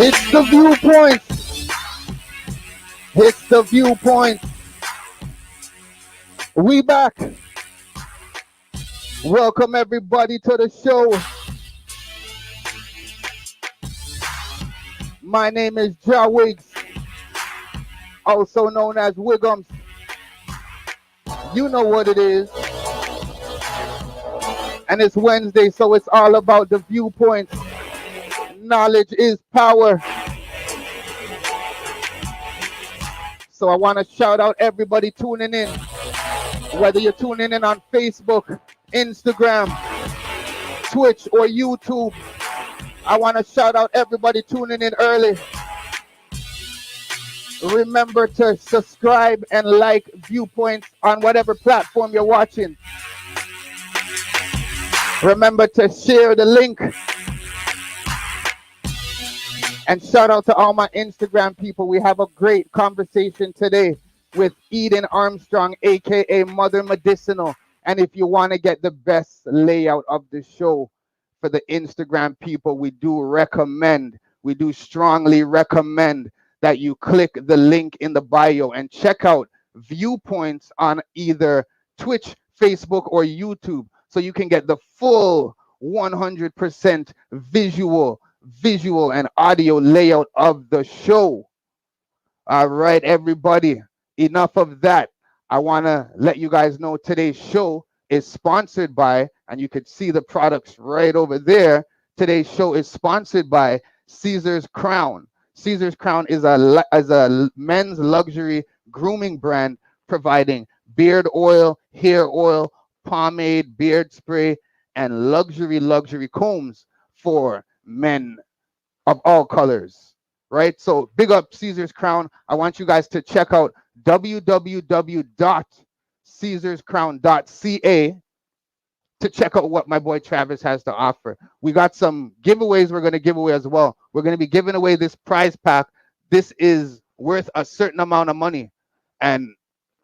It's the viewpoint. It's the viewpoint. We back. Welcome everybody to the show. My name is Wiggs, also known as Wiggums. You know what it is. And it's Wednesday, so it's all about the viewpoints. Knowledge is power. So I want to shout out everybody tuning in. Whether you're tuning in on Facebook, Instagram, Twitch, or YouTube, I want to shout out everybody tuning in early. Remember to subscribe and like VuPointz on whatever platform you're watching. Remember to share the link. And shout out to all my Instagram people. We have a great conversation today with Eden Armstrong, aka Mother Medicinal. And if you want to get the best layout of the show for the Instagram people, we do strongly recommend that you click the link in the bio and check out VuPointz on either Twitch, Facebook, or YouTube, so you can get the full 100% visual and audio layout of the show. All right, everybody, enough of that. I want to let you guys know today's show is sponsored by, and you could see the products right over there. Today's show is sponsored by Caesar's Crown. Caesar's Crown is a men's luxury grooming brand providing beard oil, hair oil, pomade, beard spray, and luxury combs for men of all colors, right? So big up Caesar's Crown. I want you guys to check out www.caesarscrown.ca to check out what my boy Travis has to offer. We got some giveaways we're going to give away as well. We're going to be giving away this prize pack. This is worth a certain amount of money. And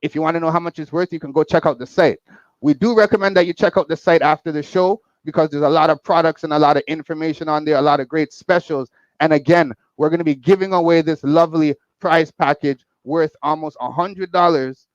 if you want to know how much it's worth, you can go check out the site. We do recommend that you check out the site after the show because there's a lot of products and a lot of information on there, a lot of great specials. And again, we're going to be giving away this lovely prize package worth almost $100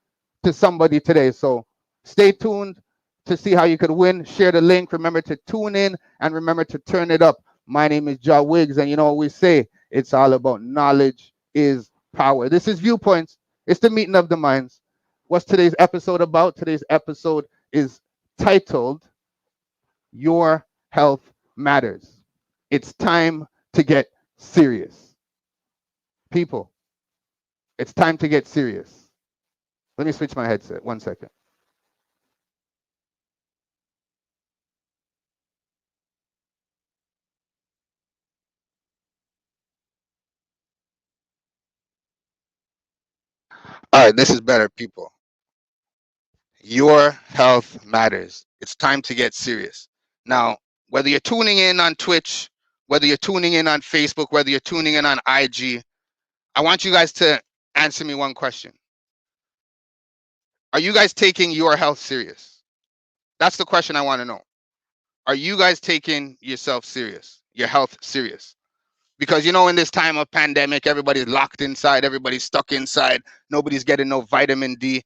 to somebody today. So stay tuned to see how you could win. Share the link. Remember to tune in and remember to turn it up. My name is Wiggs, and you know what we say? It's all about knowledge is power. This is VuPointz. It's the meeting of the minds. What's today's episode about? Today's episode is titled Your Health Matters. It's time to get serious. People, it's time to get serious. Let me switch my headset. 1 second. All right, this is better, people. Your health matters. It's time to get serious. Now, whether you're tuning in on Twitch, whether you're tuning in on Facebook, whether you're tuning in on IG, I want you guys to answer me one question. Are you guys taking your health serious? That's the question I want to know. Are you guys taking yourself serious, your health serious? Because, you know, in this time of pandemic, everybody's locked inside, everybody's stuck inside, nobody's getting no vitamin D.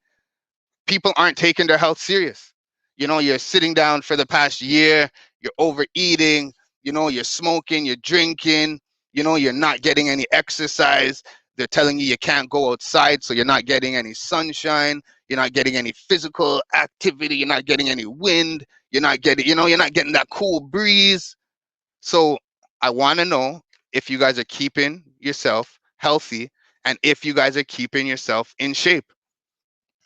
People aren't taking their health serious. You know, you're sitting down for the past year, you're overeating, you know, you're smoking, you're drinking, you know, you're not getting any exercise. They're telling you can't go outside, so you're not getting any sunshine, you're not getting any physical activity, you're not getting any wind, you're not getting, you know, you're not getting that cool breeze. So I want to know if you guys are keeping yourself healthy and if you guys are keeping yourself in shape.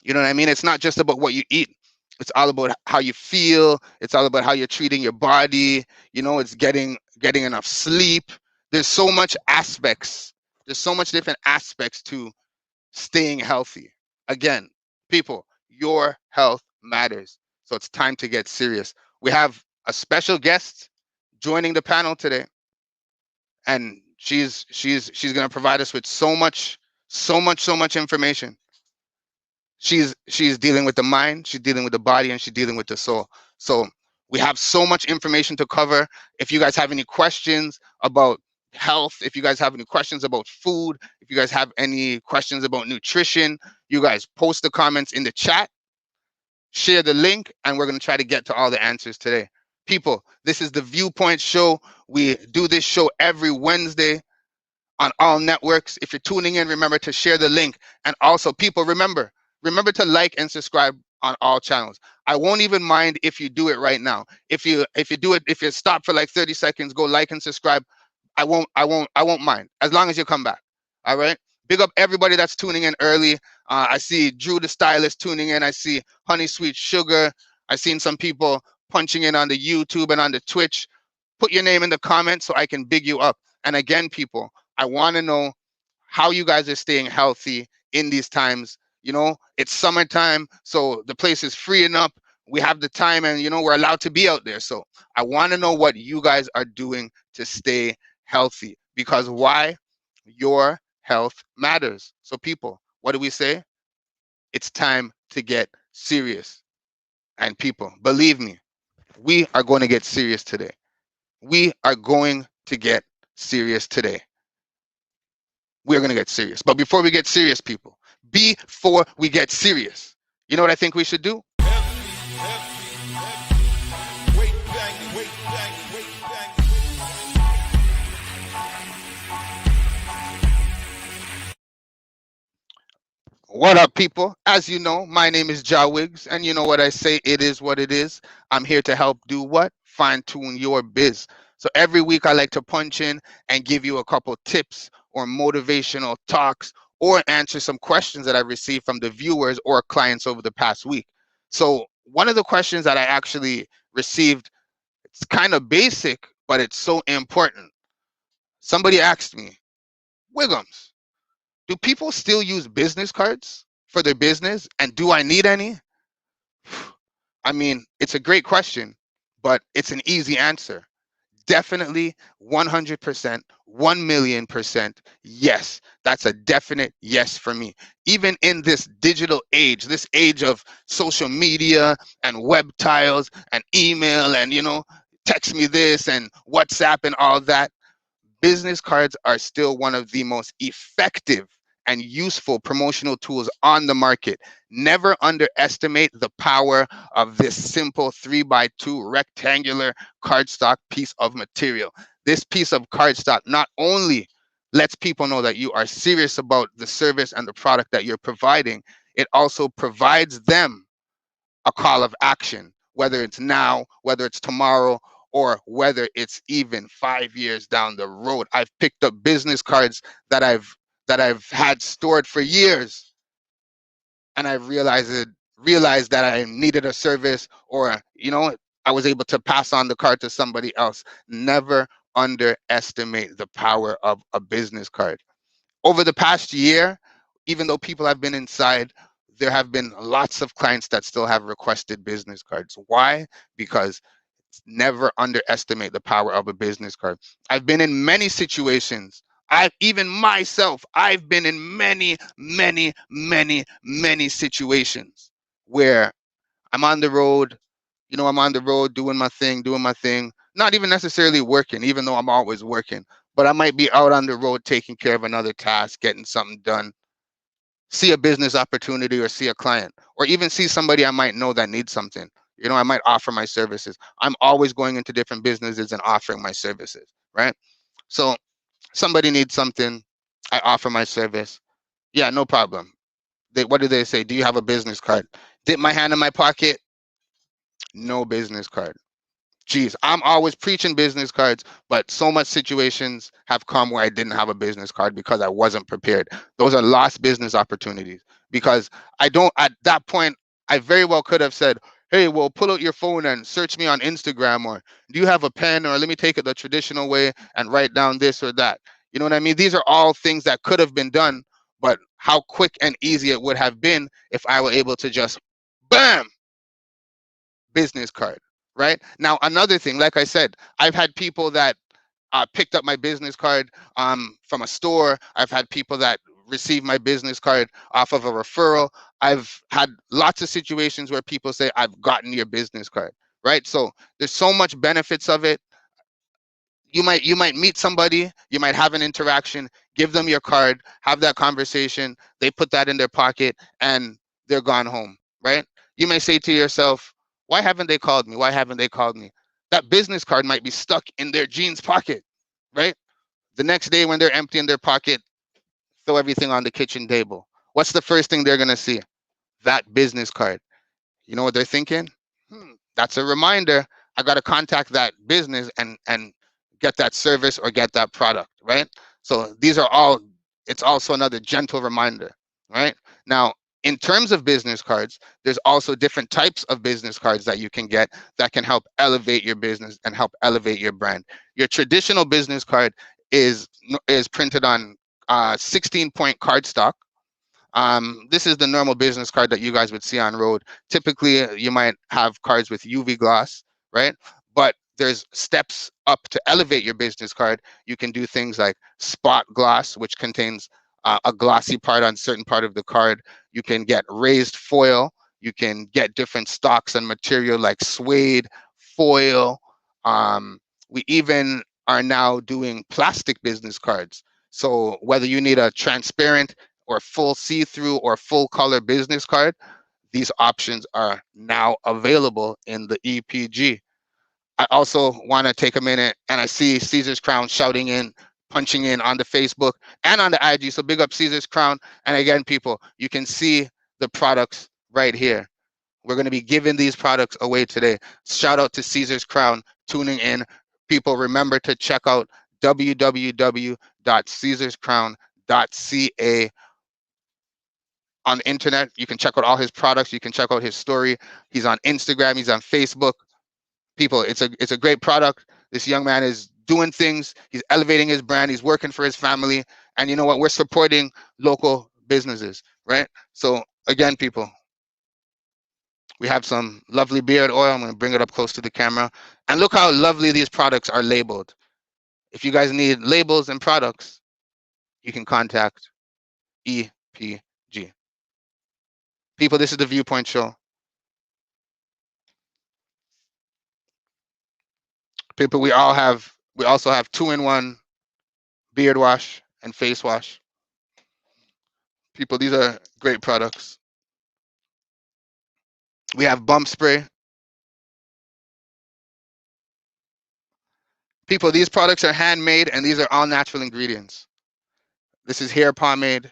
You know what I mean? It's not just about what you eat. It's all about how you feel. It's all about how you're treating your body. You know, it's getting enough sleep. There's so much aspects. There's so much different aspects to staying healthy. Again, people, your health matters. So it's time to get serious. We have a special guest joining the panel today. And she's going to provide us with so much information. She's dealing with the mind, she's dealing with the body, and she's dealing with the soul. So we have so much information to cover. If you guys have any questions about health, if you guys have any questions about food, if you guys have any questions about nutrition, you guys post the comments in the chat, share the link, and we're going to try to get to all the answers today. People, this is the VuPointz show. We do this show every Wednesday on all networks. If you're tuning in, remember to share the link. And also, people, remember to like and subscribe on all channels. I won't even mind if you do it right now. If you do it, if you stop for like 30 seconds, go like and subscribe. I won't mind as long as you come back. All right. Big up everybody that's tuning in early. I see Drew the stylist tuning in. I see Honey Sweet Sugar. I seen some people punching in on the YouTube and on the Twitch. Put your name in the comments so I can big you up. And again, people, I want to know how you guys are staying healthy in these times. You know, it's summertime, so the place is freeing up. We have the time, and we're allowed to be out there. So I want to know what you guys are doing to stay healthy, because why? Your health matters. So people, what do we say? It's time to get serious. And people, believe me, we are going to get serious today. We are going to get serious today. We're going to get serious. But before we get serious, people, before we get serious, you know what I think we should do? What up, people? As you know, my name is Ja Wiggs, and you know what I say, it is what it is. I'm here to help do what? Fine tune your biz. So every week I like to punch in and give you a couple tips or motivational talks or answer some questions that I received from the viewers or clients over the past week. So one of the questions that I actually received, it's kind of basic, but it's so important. Somebody asked me, Wiggums, do people still use business cards for their business? And do I need any? I mean, it's a great question, but it's an easy answer. Definitely 100%, 1,000,000%. Yes, that's a definite yes for me. Even in this digital age, this age of social media and web tiles and email and, text me this and WhatsApp and all that, business cards are still one of the most effective and useful promotional tools on the market. Never underestimate the power of this simple 3x2 rectangular cardstock piece of material. This piece of cardstock not only lets people know that you are serious about the service and the product that you're providing, it also provides them a call of action, whether it's now, whether it's tomorrow, or whether it's even 5 years down the road. I've picked up business cards that I've had stored for years, and I realized that I needed a service, or I was able to pass on the card to somebody else. Never underestimate the power of a business card. Over the past year, even though people have been inside, there have been lots of clients that still have requested business cards. Why? Because never underestimate the power of a business card. I've been in many situations. I've been in many, many, many, many situations where I'm on the road, I'm on the road doing my thing, not even necessarily working, even though I'm always working, but I might be out on the road taking care of another task, getting something done, see a business opportunity or see a client, or even see somebody I might know that needs something. I might offer my services. I'm always going into different businesses and offering my services, right? So somebody needs something, I offer my service. Yeah, no problem. What do they say? Do you have a business card? Dip my hand in my pocket? No business card. Geez, I'm always preaching business cards, but so much situations have come where I didn't have a business card because I wasn't prepared. Those are lost business opportunities because at that point, I very well could have said, hey, well, pull out your phone and search me on Instagram, or do you have a pen, or let me take it the traditional way and write down this or that. You know what I mean? These are all things that could have been done, but how quick and easy it would have been if I were able to just, bam, business card. Right now, another thing, like I said, I've had people that picked up my business card from a store. I've had people that received my business card off of a referral. I've had lots of situations where people say, I've gotten your business card, right? So there's so much benefits of it. You might meet somebody, you might have an interaction, give them your card, have that conversation, they put that in their pocket, and they're gone home, right? You may say to yourself, why haven't they called me? Why haven't they called me? That business card might be stuck in their jeans pocket, right? The next day when they're empty in their pocket, throw everything on the kitchen table. What's the first thing they're going to see? That business card. You know what they're thinking? That's a reminder. I got to contact that business and get that service or get that product, right? So these are all, it's also another gentle reminder, right? Now, in terms of business cards, there's also different types of business cards that you can get that can help elevate your business and help elevate your brand. Your traditional business card is printed on 16-point cardstock. This is the normal business card that you guys would see on road. Typically, you might have cards with UV gloss, right? But there's steps up to elevate your business card. You can do things like spot gloss, which contains a glossy part on certain part of the card. You can get raised foil. You can get different stocks and material like suede, foil. We even are now doing plastic business cards. So whether you need a transparent or full see-through or full color business card, these options are now available in the EPG. I also want to take a minute, and I see Caesar's Crown shouting in, punching in on the Facebook and on the IG. So big up Caesar's Crown. And again, people, you can see the products right here. We're going to be giving these products away today. Shout out to Caesar's Crown tuning in. People, remember to check out www.caesarscrown.ca on the internet. You can check out all his products. You can check out his story. He's on Instagram. He's on Facebook. People, it's a great product. This young man is doing things. He's elevating his brand. He's working for his family. And you know what? We're supporting local businesses, right? So again, people, we have some lovely beard oil. I'm going to bring it up close to the camera. And look how lovely these products are labeled. If you guys need labels and products, you can contact EPG. People, this is the VuPointz Show. People, we also have 2-in-1 beard wash and face wash. People, these are great products. We have bump spray. People, these products are handmade and these are all natural ingredients. This is hair pomade.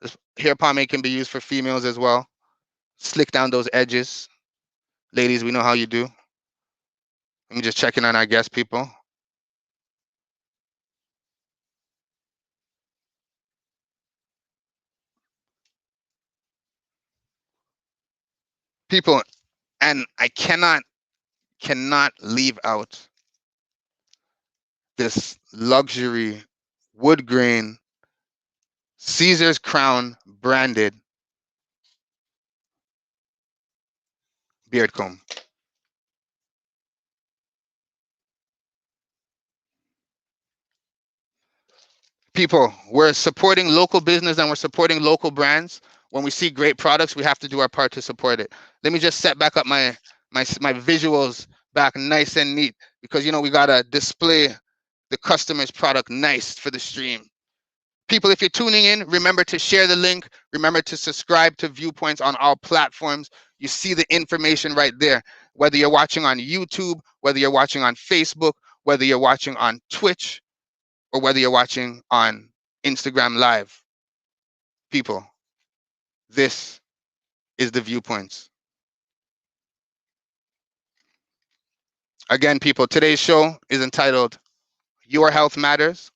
This hair pomade can be used for females as well. Slick down those edges. Ladies, we know how you do. I'm just checking on our guest, people. People, and I cannot leave out this luxury wood grain Caesar's Crown branded beard comb. People, we're supporting local business and we're supporting local brands. When we see great products, we have to do our part to support it. Let me just set back up my visuals back nice and neat, because you know we gotta display the customer's product nice for the stream. People, if you're tuning in, remember to share the link. Remember to subscribe to VuPointz on all platforms. You see the information right there. Whether you're watching on YouTube, whether you're watching on Facebook, whether you're watching on Twitch, or whether you're watching on Instagram Live. People, this is the VuPointz. Again, people, today's show is entitled Your Health Matters.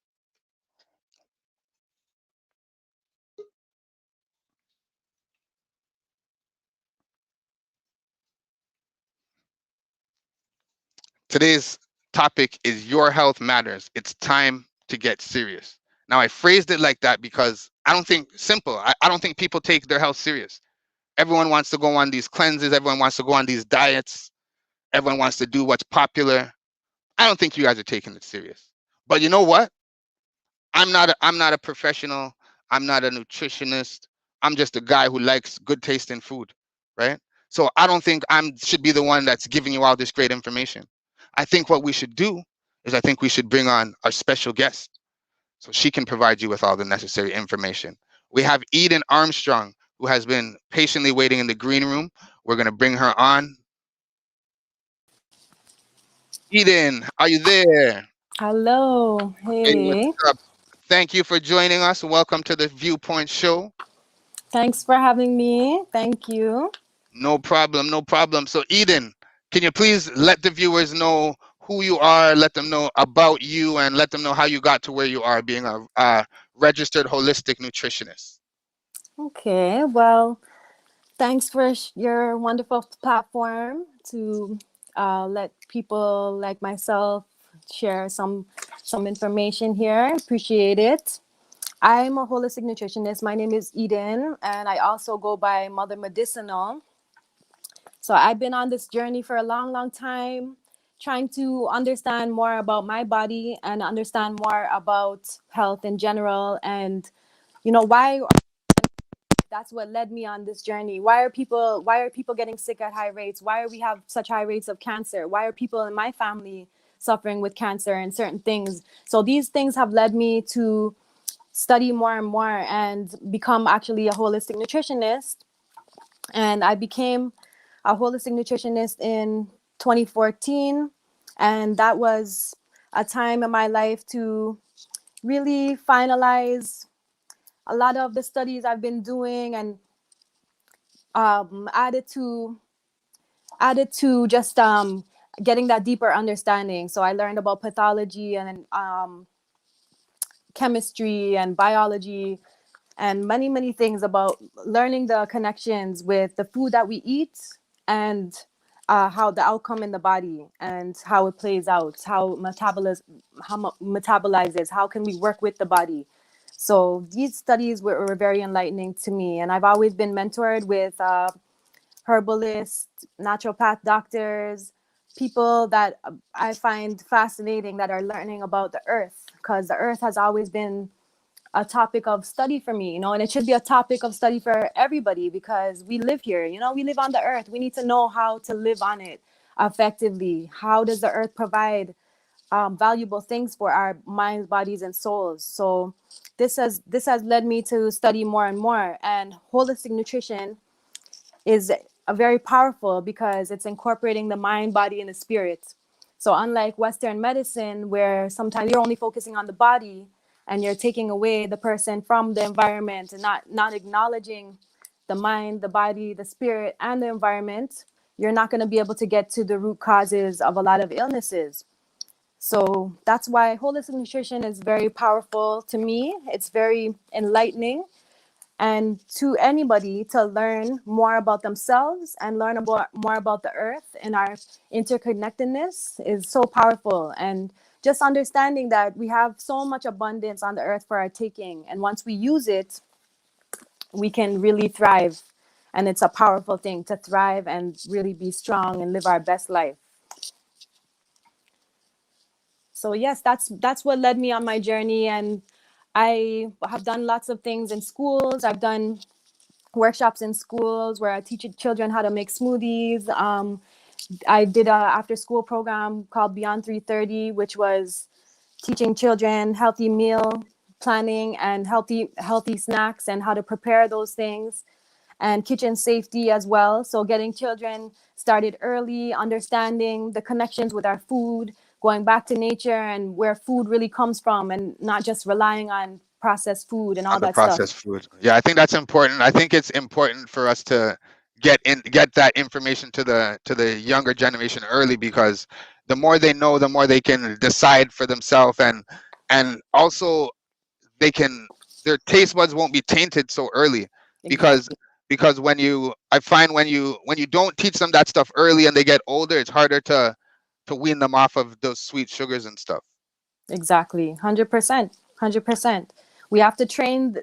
Today's topic is Your Health Matters. It's time to get serious. Now, I phrased it like that because I don't think I don't think people take their health serious. Everyone wants to go on these cleanses. Everyone wants to go on these diets. Everyone wants to do what's popular. I don't think you guys are taking it serious. But you know what? I'm not a professional. I'm not a nutritionist. I'm just a guy who likes good tasting food, right? So I don't think I should be the one that's giving you all this great information. I think what we should do is I think we should bring on our special guest so she can provide you with all the necessary information. We have Eden Armstrong, who has been patiently waiting in the green room. We're going to bring her on. Eden, are you there? Hello. Hey, what's Hey. up? Thank you for joining us. Welcome to the VuPointz show. Thanks for having me. Thank you. No problem, no problem. So, Eden, can you please let the viewers know who you are, let them know about you, and let them know how you got to where you are being a registered holistic nutritionist? Okay. Well, thanks for your wonderful platform to let people like myself share some information here. Appreciate it. I'm a holistic nutritionist. My name is Eden, and I also go by Mother Medicinal. So I've been on this journey for a long, long time, trying to understand more about my body and understand more about health in general. And why that's what led me on this journey. Why are people getting sick at high rates? Why are we have such high rates of cancer? Why are people in my family suffering with cancer and certain things? So these things have led me to study more and more and become actually a holistic nutritionist. And I became a holistic nutritionist in 2014. And that was a time in my life to really finalize a lot of the studies I've been doing and added to just getting that deeper understanding. So I learned about pathology and chemistry and biology and many, many things about learning the connections with the food that we eat and how the outcome in the body and how it plays out, how metabolizes, how can we work with the body. So these studies were very enlightening to me, and I've always been mentored with herbalists, naturopath doctors, people that I find fascinating that are learning about the earth, because the earth has always been a topic of study for me, and it should be a topic of study for everybody because we live here, we live on the earth. We need to know how to live on it effectively. How does the earth provide valuable things for our minds, bodies, and souls? So this has led me to study more and more, and holistic nutrition is a very powerful because it's incorporating the mind, body, and the spirit. So unlike Western medicine, where sometimes you're only focusing on the body and you're taking away the person from the environment and not acknowledging the mind, the body, the spirit, and the environment, you're not going to be able to get to the root causes of a lot of illnesses. So that's why holistic nutrition is very powerful to me. It's very enlightening, and to anybody to learn more about themselves and learn about more about the earth and our interconnectedness is so powerful. And just understanding that we have so much abundance on the earth for our taking, and once we use it, we can really thrive. And it's a powerful thing to thrive and really be strong and live our best life. So yes, that's what led me on my journey. And I have done lots of things in schools. I've done workshops in schools where I teach children how to make smoothies. I did a after school program called Beyond 330, which was teaching children healthy meal planning and healthy snacks and how to prepare those things, and kitchen safety as well. So getting children started early, understanding the connections with our food, going back to nature and where food really comes from, and not just relying on processed food and all On the that stuff. processed food. Yeah, I think that's important. I think it's important for us to get that information to the younger generation early, because the more they know, the more they can decide for themselves, and also they can, their taste buds won't be tainted so early, because Exactly. when you, I find when you don't teach them that stuff early and they get older, it's harder to wean them off of those sweet sugars and stuff. Exactly. 100%. 100%. We have to train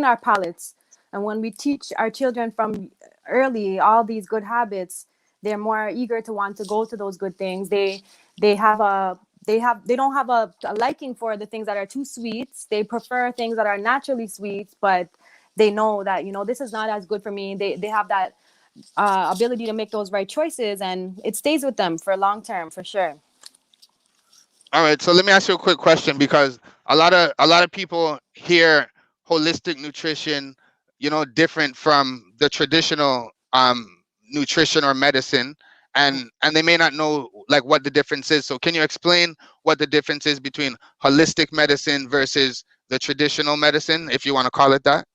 our palates. And when we teach our children from early all these good habits, they're more eager to want to go to those good things. They have a they don't have a liking for the things that are too sweet. They prefer things that are naturally sweet, but they know that this is not as good for me. They have that ability to make those right choices, and it stays with them for long term, for sure. All right, so let me ask you a quick question because a lot of people hear holistic nutrition, different from the traditional nutrition or medicine, and they may not know like what the difference is. So can you explain what the difference is between holistic medicine versus the traditional medicine, if you want to call it that?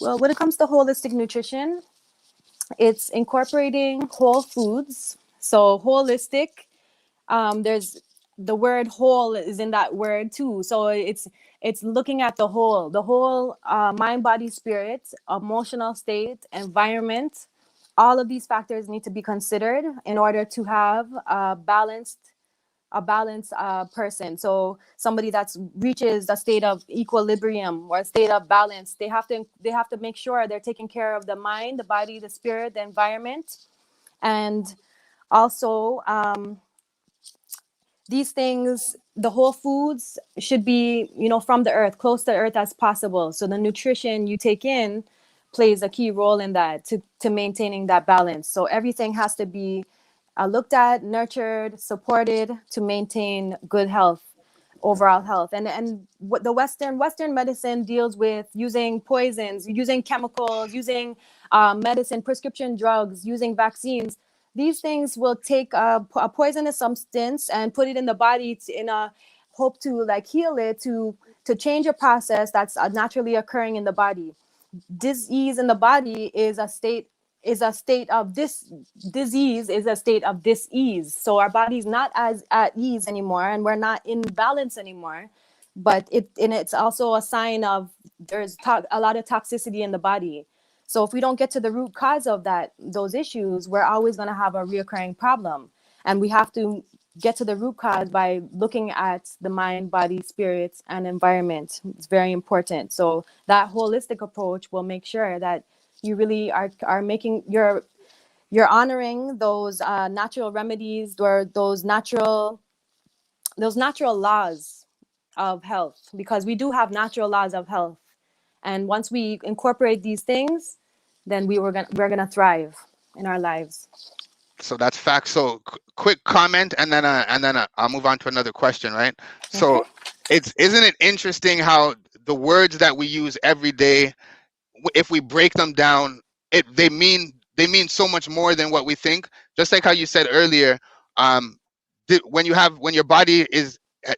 Well, when it comes to holistic nutrition, it's incorporating whole foods. So holistic, there's the word whole is in that word too. So it's looking at the whole mind, body, spirit, emotional state, environment. All of these factors need to be considered in order to have a balanced person. So somebody that reaches a state of equilibrium or a state of balance, they have to make sure they're taking care of the mind, the body, the spirit, the environment, and also these things, the whole foods should be, from the earth, close to the earth as possible. So the nutrition you take in plays a key role in that, to maintaining that balance. So everything has to be looked at, nurtured, supported to maintain good health, overall health. And what the Western medicine deals with, using poisons, using chemicals, using medicine, prescription drugs, using vaccines. These things will take a poisonous substance and put it in the body in a hope to like heal it, to change a process that's naturally occurring in the body. Disease in the body is a state of this disease is a state of dis-ease. So our body's not as at ease anymore, and we're not in balance anymore. But it's also a sign of a lot of toxicity in the body. So if we don't get to the root cause of those issues, we're always going to have a reoccurring problem. And we have to get to the root cause by looking at the mind, body, spirits, and environment. It's very important. So that holistic approach will make sure that you really are making you're honoring those natural remedies, or those natural laws of health, because we do have natural laws of health. And once we incorporate these things, then we're gonna thrive in our lives. So that's fact. So quick comment, and then I'll move on to another question, right? Okay. So isn't it interesting how the words that we use every day, if we break them down, they mean so much more than what we think. Just like how you said earlier, um, when your body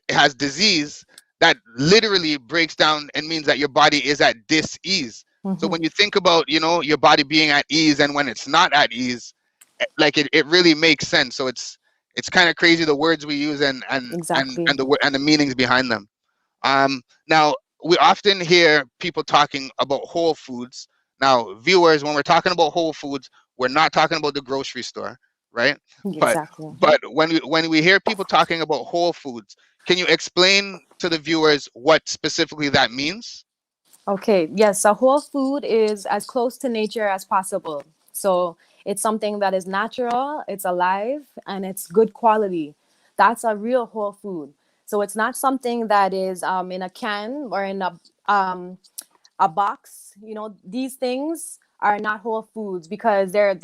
has disease, that literally breaks down and means that your body is at dis-ease. So Hmm. when you think about your body being at ease and when it's not at ease, like it really makes sense. So it's kind of crazy the words we use Exactly. and the meanings behind them. Now, we often hear people talking about whole foods. Now, viewers, when we're talking about whole foods, we're not talking about the grocery store, right? But Exactly. Mhm. but when we hear people talking about whole foods, can you explain to the viewers what specifically that means? Okay, yes, a whole food is as close to nature as possible. So it's something that is natural, it's alive, and it's good quality. That's a real whole food. So it's not something that is in a can or in a box. These things are not whole foods, because they're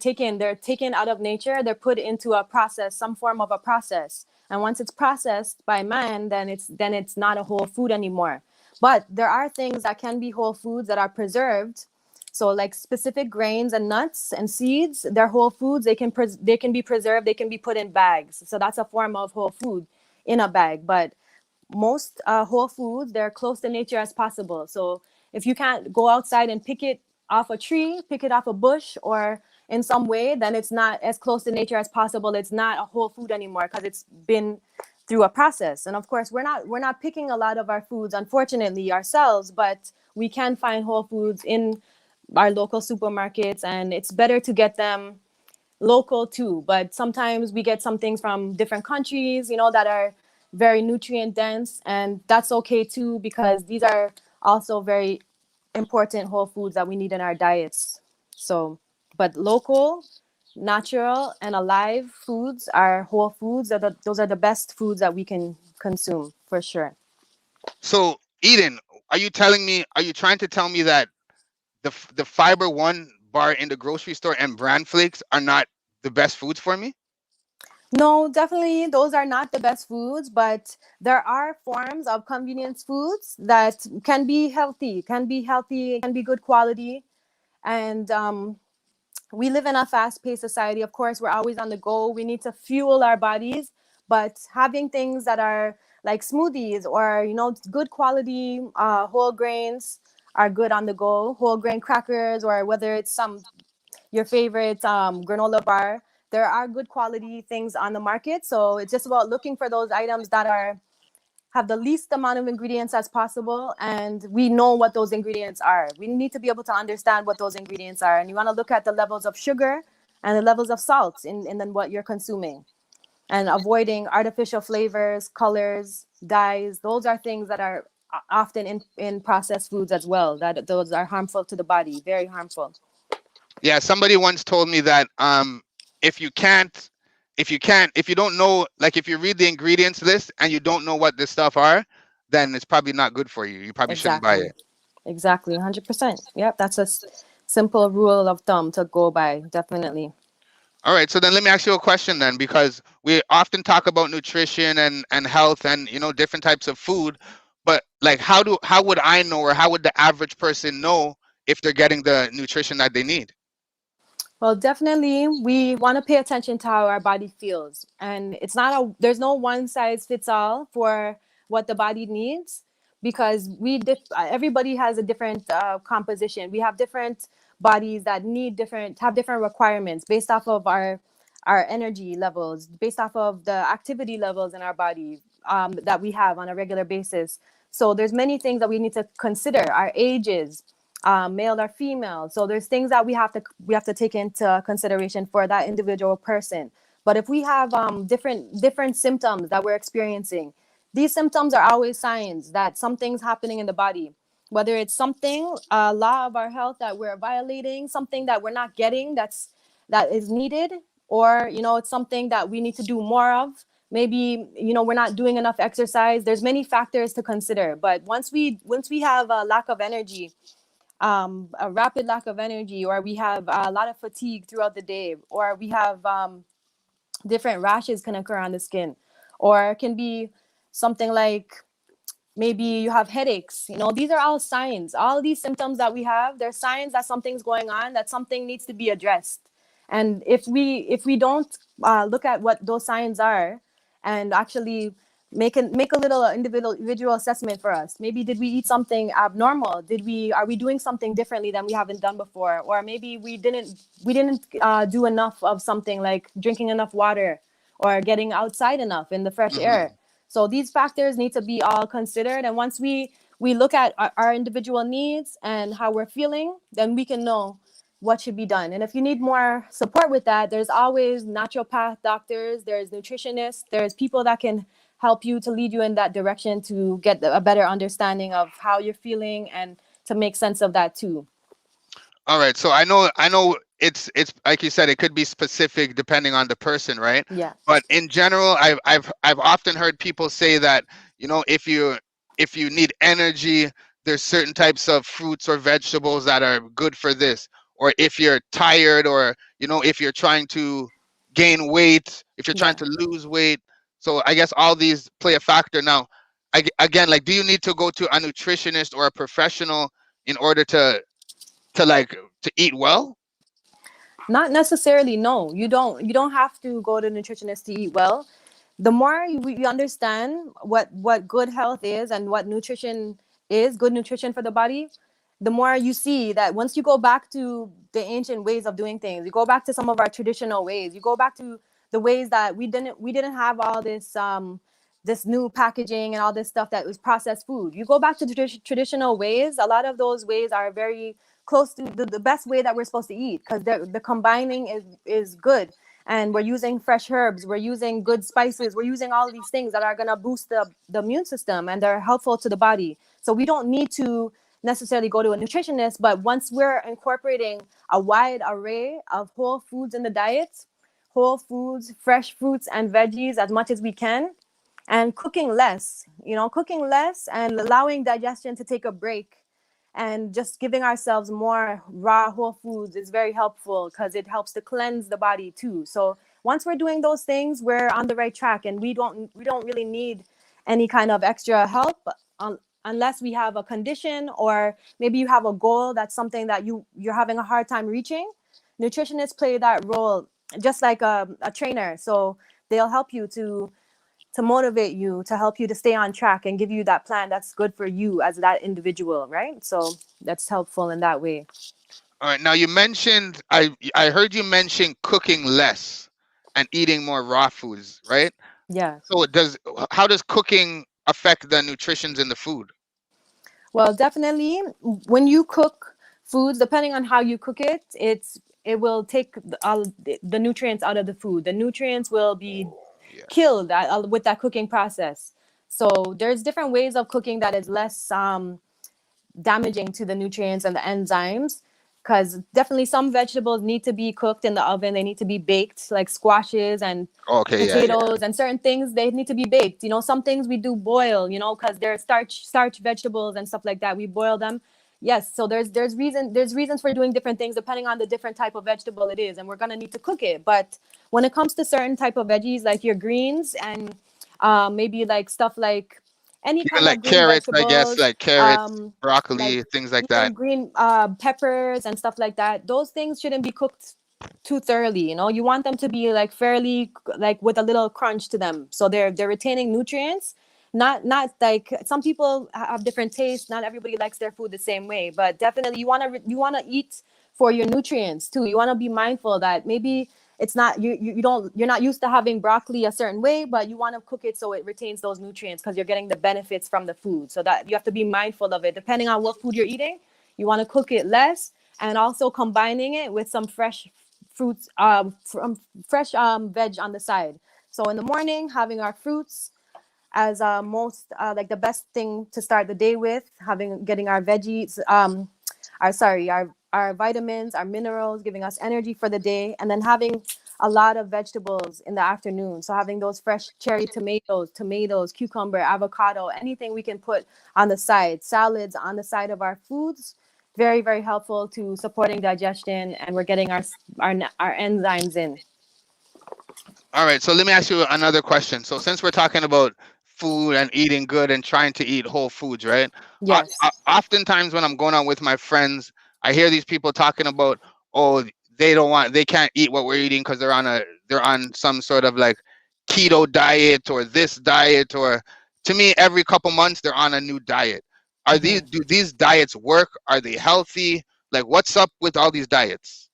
taken out of nature. They're put into a process, some form of a process, and once it's processed by man, then it's not a whole food anymore. But there are things that can be whole foods that are preserved. So like specific grains and nuts and seeds, they're whole foods. They can be preserved, they can be put in bags, so that's a form of whole food in a bag. But most whole foods, they're close to nature as possible. So if you can't go outside and pick it off a tree, pick it off a bush, or in some way, then it's not as close to nature as possible. It's not a whole food anymore, because it's been through a process. And of course, we're not picking a lot of our foods, unfortunately, ourselves, but we can find whole foods in our local supermarkets, and it's better to get them local too. But sometimes we get some things from different countries, that are very nutrient dense, and that's okay too, because these are also very important whole foods that we need in our diets. So, but local, natural, and alive foods are whole foods. Those are the best foods that we can consume for sure. So, Eden, are you trying to tell me that the Fiber One bar in the grocery store and bran flakes are not the best foods for me? No, definitely those are not the best foods, but there are forms of convenience foods that can be good quality. And we live in a fast-paced society. Of course, we're always on the go. We need to fuel our bodies, but having things that are like smoothies or good quality whole grains are good on the go. Whole grain crackers, or whether it's your favorite granola bar. There are good quality things on the market. So it's just about looking for those items that are have the least amount of ingredients as possible, and we know what those ingredients are. We need to be able to understand what those ingredients are, and you want to look at the levels of sugar and the levels of salt in then what you're consuming, and avoiding artificial flavors, colors, dyes. Those are things that are often in processed foods as well, that those are harmful to the body, very harmful. Yeah, somebody once told me that if you can't if you don't know, like if you read the ingredients list and you don't know what this stuff are, then it's probably not good for you. You probably shouldn't buy Exactly. it. Exactly, 100%. Yep, that's a simple rule of thumb to go by, definitely. All right, so then let me ask you a question then, because we often talk about nutrition and health and different types of food, but like how would I know, or how would the average person know if they're getting the nutrition that they need? Well, definitely, we want to pay attention to how our body feels. And there's no one size fits all for what the body needs, because everybody has a different composition. We have different bodies that have different requirements based off of our energy levels, based off of the activity levels in our body that we have on a regular basis. So there's many things that we need to consider: our ages, male or female. So there's things that we have to take into consideration for that individual person. But if we have different symptoms that we're experiencing, these symptoms are always signs that something's happening in the body. Whether it's something, a law of our health that we're violating, something that we're not getting that is needed, or it's something that we need to do more of. Maybe we're not doing enough exercise. There's many factors to consider. But once we have a lack of energy, a rapid lack of energy, or we have a lot of fatigue throughout the day, or we have different rashes can occur on the skin, or it can be something like maybe you have headaches. These are all signs. All these symptoms that we have, they're signs that something's going on, that something needs to be addressed. And if we don't look at what those signs are, and actually make a little individual assessment for us. Maybe did we eat something abnormal? Are we doing something differently than we haven't done before? Or maybe we didn't do enough of something, like drinking enough water or getting outside enough in the fresh Hmm. air. So these factors need to be all considered. And once we look at our individual needs and how we're feeling, then we can know what should be done. And if you need more support with that, there's always naturopath doctors, there's nutritionists, there's people that can help you, to lead you in that direction, to get a better understanding of how you're feeling and to make sense of that too. All right, so I know it's like you said, it could be specific depending on the person, right? Yeah. But in general, I've often heard people say that if you need energy, there's certain types of fruits or vegetables that are good for this. Or if you're tired, or if you're trying to gain weight, if you're trying Yeah. to lose weight. So I guess all these play a factor. Now, again, like, do you need to go to a nutritionist or a professional in order to like to eat well? Not necessarily. No, you don't have to go to a nutritionist to eat well. The more you understand what good health is and what nutrition is, good nutrition for the body, the more you see that once you go back to the ancient ways of doing things, you go back to some of our traditional ways, you go back to the ways that we didn't have all this new packaging and all this stuff that was processed food. You go back to the traditional ways. A lot of those ways are very close to the best way that we're supposed to eat, because the combining is good, and we're using fresh herbs, we're using good spices, we're using all of these things that are going to boost the immune system, and they're helpful to the body. So we don't need to necessarily go to a nutritionist, but once we're incorporating a wide array of whole foods in the diet, whole foods, fresh fruits and veggies as much as we can, and cooking less and allowing digestion to take a break, and just giving ourselves more raw whole foods is very helpful because it helps to cleanse the body too. So once we're doing those things, we're on the right track, and we don't really need any kind of extra help, unless we have a condition, or maybe you have a goal that's something that you're having a hard time reaching. Nutritionists play that role just like a trainer. So they'll help you to motivate you, to help you to stay on track and give you that plan that's good for you as that individual, right? So that's helpful in that way. All right. Now you mentioned I heard you mention cooking less and eating more raw foods, right? Yeah. So it does how does cooking affect the nutritions in the food? Well, definitely when you cook foods, depending on how you cook it, it will take all the nutrients out of the food. The nutrients will be Oh, yes. killed with that cooking process. So there's different ways of cooking that is less damaging to the nutrients and the enzymes, because definitely some vegetables need to be cooked in the oven. They need to be baked, like squashes and Okay, yeah, yeah. potatoes, and certain things they need to be baked. Some things we do boil, because they're starch vegetables and stuff like that. We boil them. Yes, so there's reasons for doing different things depending on the different type of vegetable it is, and we're gonna need to cook it. But when it comes to certain type of veggies, like your greens and maybe like stuff like any Even kind of like green carrots, I guess, vegetables, like carrots, like broccoli, things like even that. green peppers and stuff like that, those things shouldn't be cooked too thoroughly. You want them to be like fairly, like with a little crunch to them, so they're retaining nutrients. Not like some people have different tastes. Not everybody likes their food the same way, but definitely you want to eat for your nutrients too. You want to be mindful that maybe it's not you're not used to having broccoli a certain way, but you want to cook it so it retains those nutrients because you're getting the benefits from the food. So that you have to be mindful of it depending on what food you're eating. You want to cook it less, and also combining it with some fresh fruits, from fresh veg on the side. So in the morning, having our fruits as most like the best thing to start the day with, having getting our veggies, our vitamins, our minerals, giving us energy for the day, and then having a lot of vegetables in the afternoon. So having those fresh cherry tomatoes, cucumber, avocado, anything we can put on the side, salads on the side of our foods, very very helpful to supporting digestion, and we're getting our enzymes in. All right, so let me ask you another question. So since we're talking about food and eating good and trying to eat whole foods, right? Yes. Oftentimes when I'm going out with my friends, I hear these people talking about, oh, they can't eat what we're eating because they're on some sort of like keto diet or this diet, or to me, every couple months they're on a new diet. Do these diets work? Are they healthy? Like, what's up with all these diets?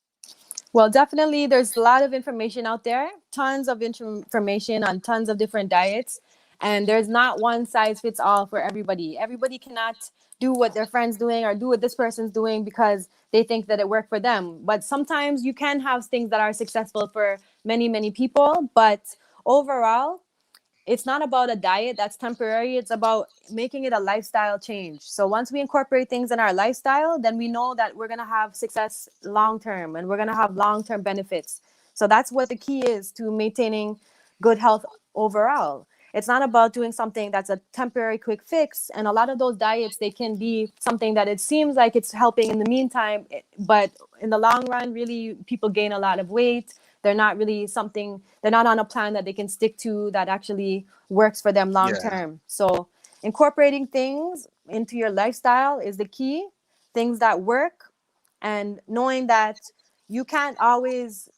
Well, definitely, there's a lot of information out there, tons of information on tons of different diets, and there's not one size fits all for everybody. Everybody cannot do what their friends doing or do what this person's doing because they think that it worked for them. But sometimes you can have things that are successful for many, many people, but overall, it's not about a diet that's temporary. It's about making it a lifestyle change. So once we incorporate things in our lifestyle, then we know that we're going to have success long term, and we're going to have long term benefits. So that's what the key is to maintaining good health overall. It's not about doing something that's a temporary quick fix. And a lot of those diets, they can be something that it seems like it's helping in the meantime, but in the long run, really, people gain a lot of weight. They're not on a plan that they can stick to that actually works for them long Yeah. term. So incorporating things into your lifestyle is the key, things that work, and knowing that you can't always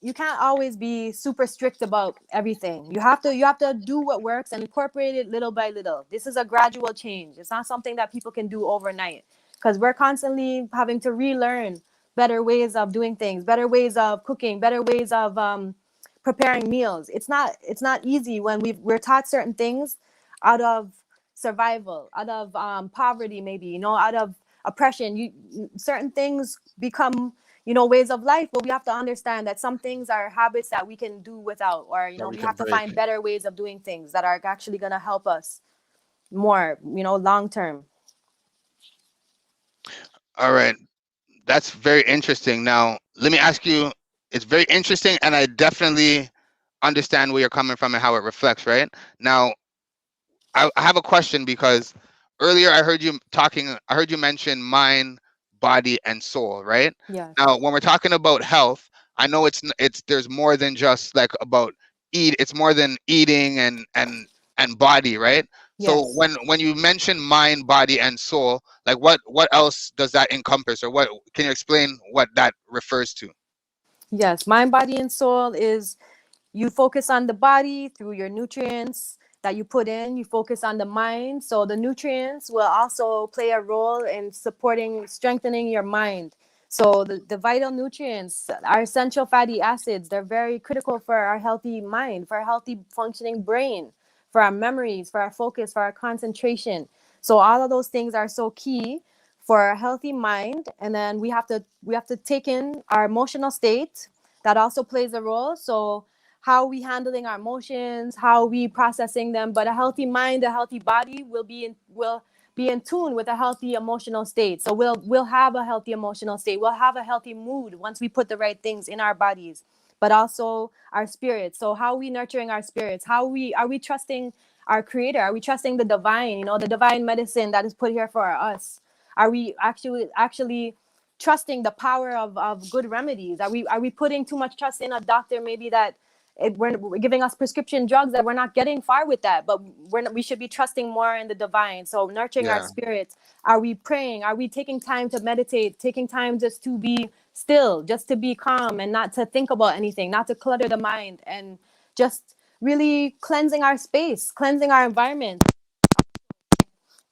you can't always be super strict about everything. You have to do what works and incorporate it little by little. This is a gradual change. It's not something that people can do overnight, because we're constantly having to relearn better ways of doing things, better ways of cooking, better ways of preparing meals. It's not easy when we're taught certain things out of survival, out of poverty, maybe, out of oppression. Certain things become ways of life, but we have to understand that some things are habits that we can do without, or That we we can have to break. find better ways of doing things that are actually going to help us more, long term. All right. That's very interesting. Now, let me ask you, it's very interesting, and I definitely understand where you're coming from and how it reflects, right? Now, I have a question because earlier I heard you talking, I heard you mention mind, body, and soul, right? Yes. Now, when we're talking about health, I know it's there's more than just like about eat, it's more than eating and body, right? So Yes. when you mention mind, body, and soul, like what else does that encompass, or what can you explain what that refers to? Yes. Mind, body, and soul is you focus on the body through your nutrients that you put in. You focus on the mind, so the nutrients will also play a role in supporting strengthening your mind. So the vital nutrients, our essential fatty acids, they're very critical for our healthy mind, for a healthy functioning brain, for our memories, for our focus, for our concentration. So all of those things are so key for a healthy mind. And then we have to take in our emotional state. That also plays a role. So how we handling our emotions, how we processing them. But a healthy mind, a healthy body will be in tune with a healthy emotional state. So we'll have a healthy emotional state. We'll have a healthy mood once we put the right things in our bodies. But also our spirits. So how are we nurturing our spirits? How are we trusting our creator? Are we trusting the divine, the divine medicine that is put here for us? Are we actually trusting the power of good remedies? Are we putting too much trust in a doctor maybe that we're giving us prescription drugs that we're not getting far with that, but we should be trusting more in the divine. So nurturing our Yeah. spirits. Are we praying? Are we taking time to meditate, taking time just to be still, just to be calm and not to think about anything, not to clutter the mind, and just really cleansing our space, cleansing our environment,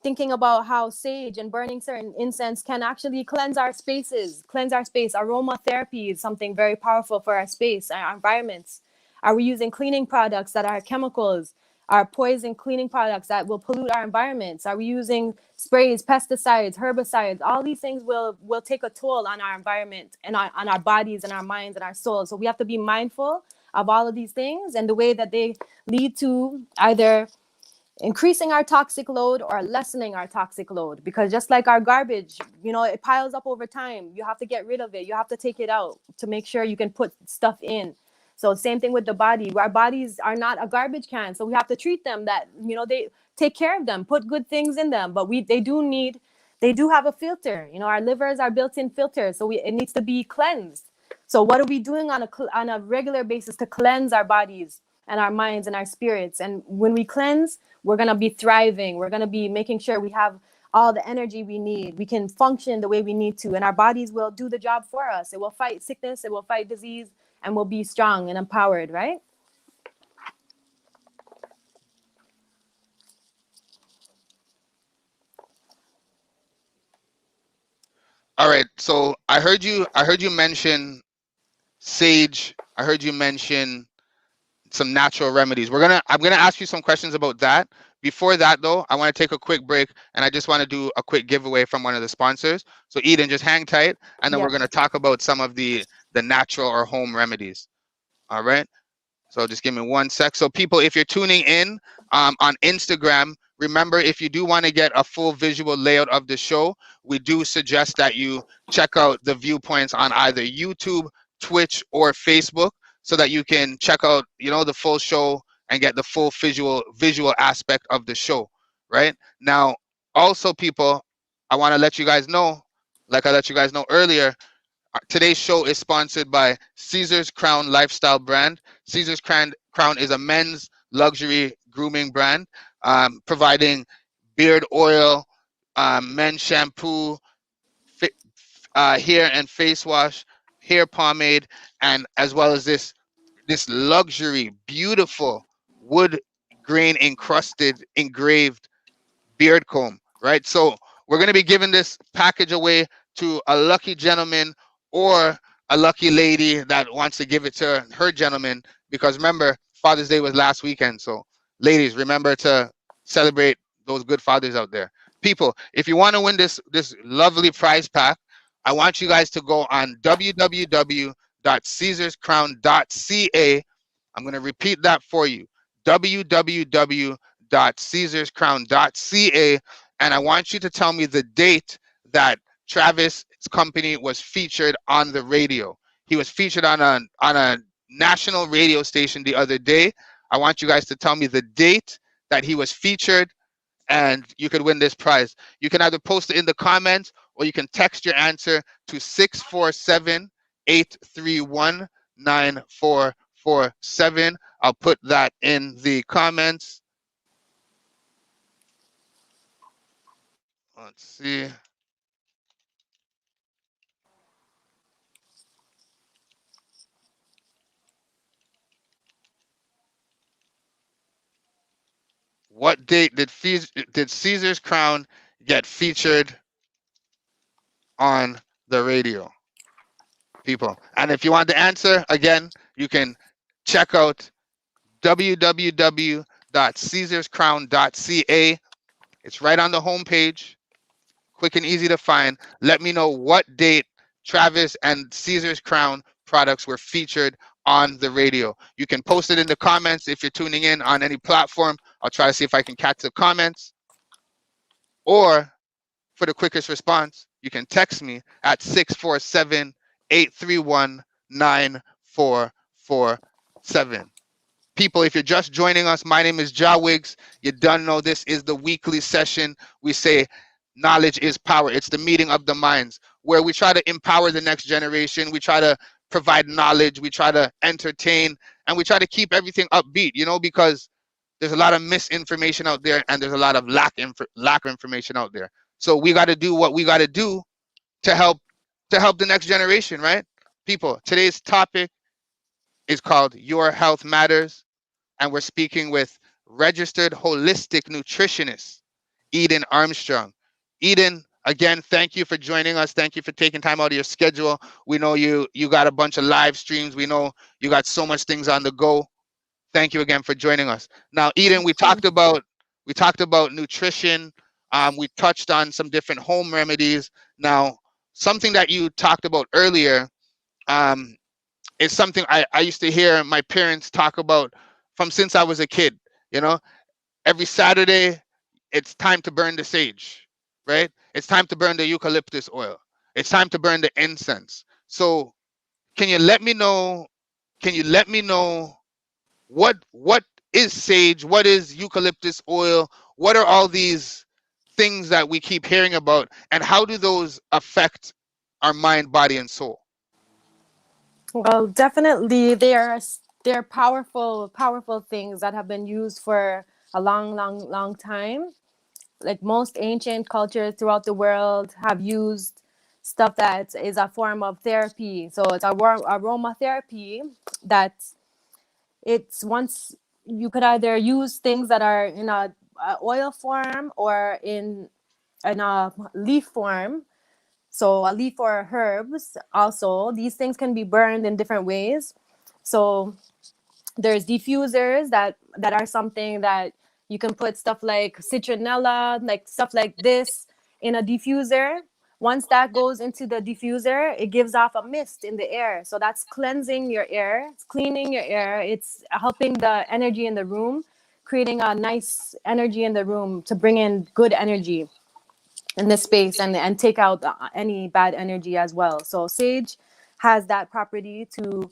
thinking about how sage and burning certain incense can actually cleanse our spaces, cleanse our space. Aromatherapy is something very powerful for our space, our environments. Are we using cleaning products that are chemicals, are poison cleaning products that will pollute our environments? Are we using sprays, pesticides, herbicides? All these things will take a toll on our environment and on our bodies and our minds and our souls. So we have to be mindful of all of these things and the way that they lead to either increasing our toxic load or lessening our toxic load, because just like our garbage, it piles up over time. You have to get rid of it, you have to take it out to make sure you can put stuff in. So same thing with the body. Our bodies are not a garbage can, so we have to treat them that, they take care of them, put good things in them, but they do have a filter. Our livers are built-in filters, so it needs to be cleansed. So what are we doing on a regular basis to cleanse our bodies and our minds and our spirits? And when we cleanse, we're going to be thriving. We're going to be making sure we have all the energy we need. We can function the way we need to, and our bodies will do the job for us. It will fight sickness, it will fight disease, and we'll be strong and empowered, right? All right. So I heard you mention sage. I heard you mention some natural remedies. I'm gonna ask you some questions about that. Before that though, I want to take a quick break and I just want to do a quick giveaway from one of the sponsors. So Eden, just hang tight and then we're Yeah. gonna talk about some of the natural or home remedies. All right. So just give me one sec. So people, if you're tuning in on Instagram, remember if you do want to get a full visual layout of the show, we do suggest that you check out the viewpoints on either YouTube, Twitch, or Facebook, so that you can check out, the full show and get the full visual aspect of the show. Right now, also people, I want to let you guys know, like I let you guys know earlier, today's show is sponsored by Caesar's Crown Lifestyle brand. Caesar's Crown is a men's luxury grooming brand, providing beard oil, men's shampoo, hair and face wash, hair pomade, and as well as this luxury, beautiful wood grain encrusted, engraved beard comb, right? So we're going to be giving this package away to a lucky gentleman or a lucky lady that wants to give it to her gentleman, because remember, Father's Day was last weekend. So ladies, remember to celebrate those good fathers out there. People, if you want to win this lovely prize pack, I want you guys to go on www.caesarscrown.ca. I'm going to repeat that for you. www.caesarscrown.ca, and I want you to tell me the date that Travis' company was featured on the radio. He was featured on a national radio station the other day. I want you guys to tell me the date that he was featured and you could win this prize. You can either post it in the comments or you can text your answer to 647-831-9447. I'll put that in the comments. Let's see. What date did Caesar's Crown get featured on the radio, people? And if you want the answer, again, you can check out www.caesarscrown.ca. It's right on the homepage, quick and easy to find. Let me know what date Travis and Caesar's Crown products were featured on the radio. You can post it in the comments if you're tuning in on any platform. I'll try to see if I can catch the comments. Or for the quickest response, you can text me at 647-831-9447. People, if you're just joining us, my name is Ja Wiggs. You done know this is the weekly session. We say knowledge is power. It's the meeting of the minds where we try to empower the next generation. We try to provide knowledge. We try to entertain, and we try to keep everything upbeat, because there's a lot of misinformation out there and there's a lot of lack of information out there. So we got to do what we got to do to help the next generation, right? People, today's topic is called Your Health Matters, and we're speaking with registered holistic nutritionist Eden Armstrong. Eden, again, thank you for joining us. Thank you for taking time out of your schedule. We know you got a bunch of live streams. We know you got so much things on the go. Thank you again for joining us. Now, Eden, Thank you. we talked about nutrition. We touched on some different home remedies. Now, something that you talked about earlier um, is something I used to hear my parents talk about from since I was a kid. You know, every Saturday, it's time to burn the sage, right? It's time to burn the eucalyptus oil. It's time to burn the incense. So, can you let me know? Can you let me know what is sage? What is eucalyptus oil? What are all these things that we keep hearing about, and how do those affect our mind, body, and soul? Well, definitely they're powerful things that have been used for a long time. Like most ancient cultures throughout the world have used stuff that is a form of therapy. So it's aromatherapy that it's once you could either use things that are in a oil form or in a leaf form. So a leaf or herbs also. These things can be burned in different ways. So there's diffusers that are something that you can put stuff like citronella, like stuff like this in a diffuser. Once that goes into the diffuser, it gives off a mist in the air. So that's cleansing your air, it's cleaning your air, it's helping the energy in the room, creating a nice energy in the room to bring in good energy in this space and take out any bad energy as well. So sage has that property to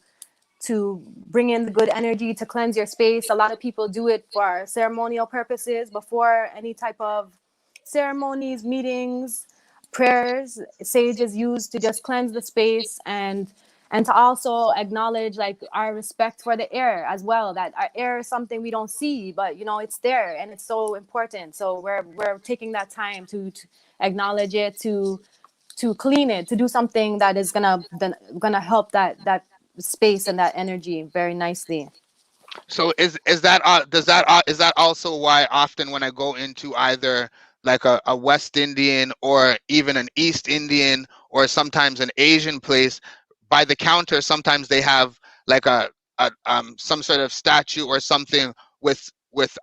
bring in the good energy, to cleanse your space. A lot of people do it for ceremonial purposes before any type of ceremonies, meetings, prayers. Sage is used to just cleanse the space and to also acknowledge like our respect for the air as well, that our air is something we don't see, but it's there and it's so important. So we're taking that time to acknowledge it, to clean it, to do something that is gonna help that space and that energy very nicely. So is that is that also why often when I go into either like a West Indian or even an East Indian or sometimes an Asian place, by the counter sometimes they have like a some sort of statue or something with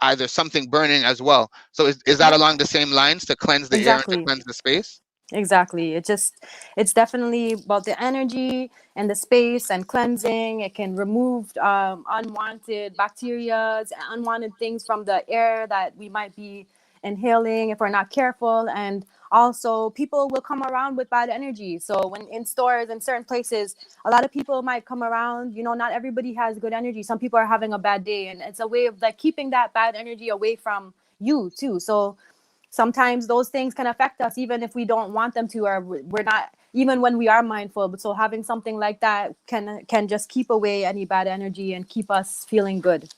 either something burning as well. So is that Yep, along the same lines to cleanse the air and to exactly. cleanse the space? Exactly. It's definitely about the energy and the space and cleansing. It can remove unwanted bacteria, unwanted things from the air that we might be inhaling if we're not careful. And also, people will come around with bad energy. So when in stores and certain places, a lot of people might come around. Not everybody has good energy. Some people are having a bad day, and it's a way of like keeping that bad energy away from you too. So sometimes those things can affect us even if we don't want them to, or we're not, even when we are mindful. But so having something like that can just keep away any bad energy and keep us feeling good.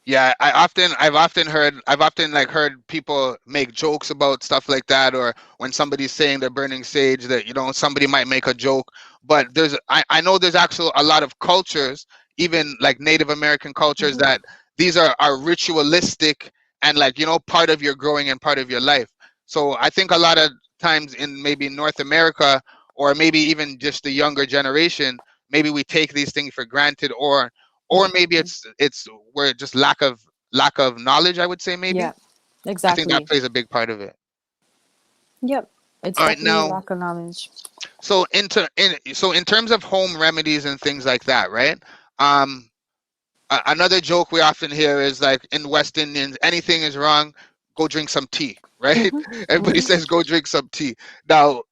Yeah, I've often like heard people make jokes about stuff like that, or when somebody's saying they're burning sage, that somebody might make a joke. But I know there's actually a lot of cultures, even like Native American cultures, Hmm. that these are ritualistic, and like part of your growing and part of your life. So I think a lot of times in maybe North America, or maybe even just the younger generation, maybe we take these things for granted, or maybe it's where just lack of knowledge, I would say. Yeah, Maybe I think that exactly. plays a big part of it. Yep, it's All right, definitely now, lack of knowledge. so in terms of home remedies and things like that, right? um Another joke we often hear is like, in West Indians, anything is wrong, go drink some tea, right? Hmm. Everybody Hmm. says go drink some tea. Now,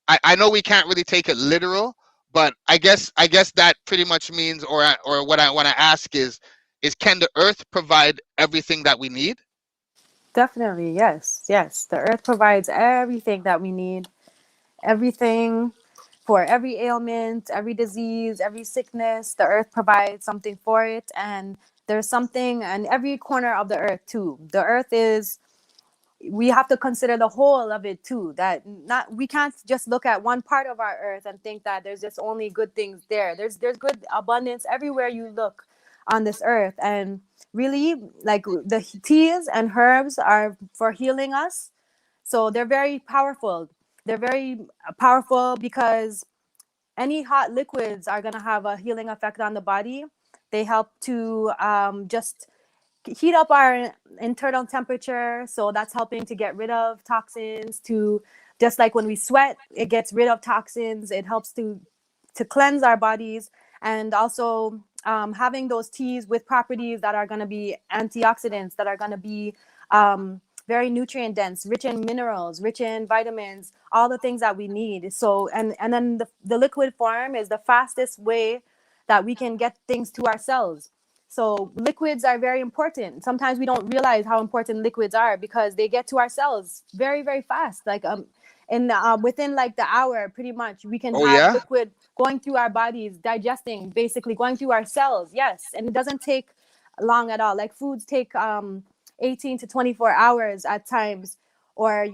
I know we can't really take it literal, but I guess that pretty much means, or what I want to ask is can the earth provide everything that we need? Definitely, yes, yes. The earth provides everything that we need, everything for every ailment, every disease, every sickness. The earth provides something for it, and there's something in every corner of the earth too. The earth is, we have to consider the whole of it too, that not, we can't just look at one part of our earth and think that there's just only good things there. There's good abundance everywhere you look on this earth. And really, like, the teas and herbs are for healing us, so they're very powerful. They're very powerful because any hot liquids are going to have a healing effect on the body. They help to just heat up our internal temperature, so that's helping to get rid of toxins. To, just like when we sweat, it gets rid of toxins. It helps to cleanse our bodies. And also, having those teas with properties that are going to be antioxidants, that are going to be very nutrient dense, rich in minerals, rich in vitamins, all the things that we need. So, and then the liquid form is the fastest way that we can get things to ourselves. So liquids are very important. Sometimes we don't realize how important liquids are because they get to our cells very, very fast. Like, in within like the hour, pretty much, we can Oh have yeah. liquid going through our bodies, digesting, basically going through our cells. Yes, and it doesn't take long at all. Like, foods take 18 to 24 hours at times, or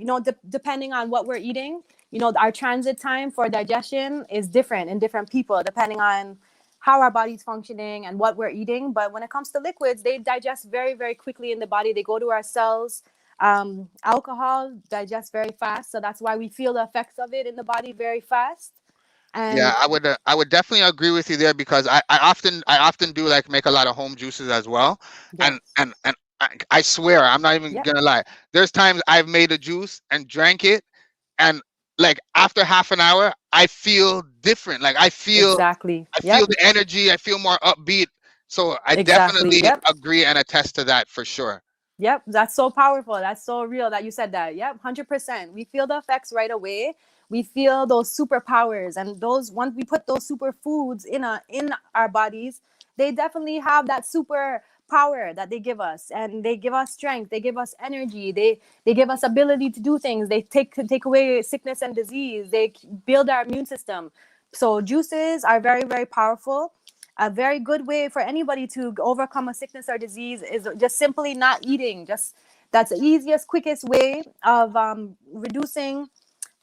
depending on what we're eating. Our transit time for digestion is different in different people, depending on how our body's functioning and what we're eating. But when it comes to liquids, they digest very, very quickly in the body. They go to our cells. Alcohol digests very fast, so that's why we feel the effects of it in the body very fast. Yeah, And I would definitely agree with you there, because I often do like make a lot of home juices as well. and yes, and and I swear, I'm not even yep, gonna lie, there's times I've made a juice and drank it, and like after half an hour I feel different. Like I feel exactly, I feel yep, the energy, I feel more upbeat. So I exactly, definitely yep. agree and attest to that for sure. Yep, that's so powerful. That's so real that you said that. Yep, 100%. We feel the effects right away. We feel those superpowers, and those, once we put those superfoods in our bodies, they definitely have that super power that they give us, and they give us strength. They give us energy. They give us ability to do things. They take away sickness and disease. They build our immune system. So juices are very, very powerful. A very good way for anybody to overcome a sickness or disease is just simply not eating. Just, that's the easiest, quickest way of reducing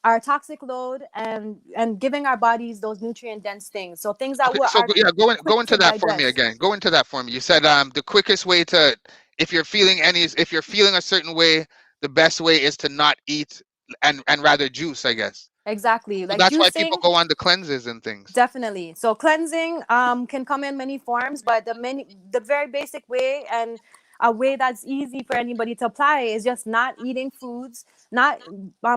our toxic load, and giving our bodies those nutrient dense things. So things that Okay, so are yeah, go quick into to that for me digest. again. Go into that for me. You said the quickest way to, if you're feeling a certain way, the best way is to not eat, and rather juice, I guess. Exactly. So Like that's why people juicing. go on the cleanses and things. Definitely. So cleansing can come in many forms, but the very basic way, and a way that's easy for anybody to apply, is just not eating foods, not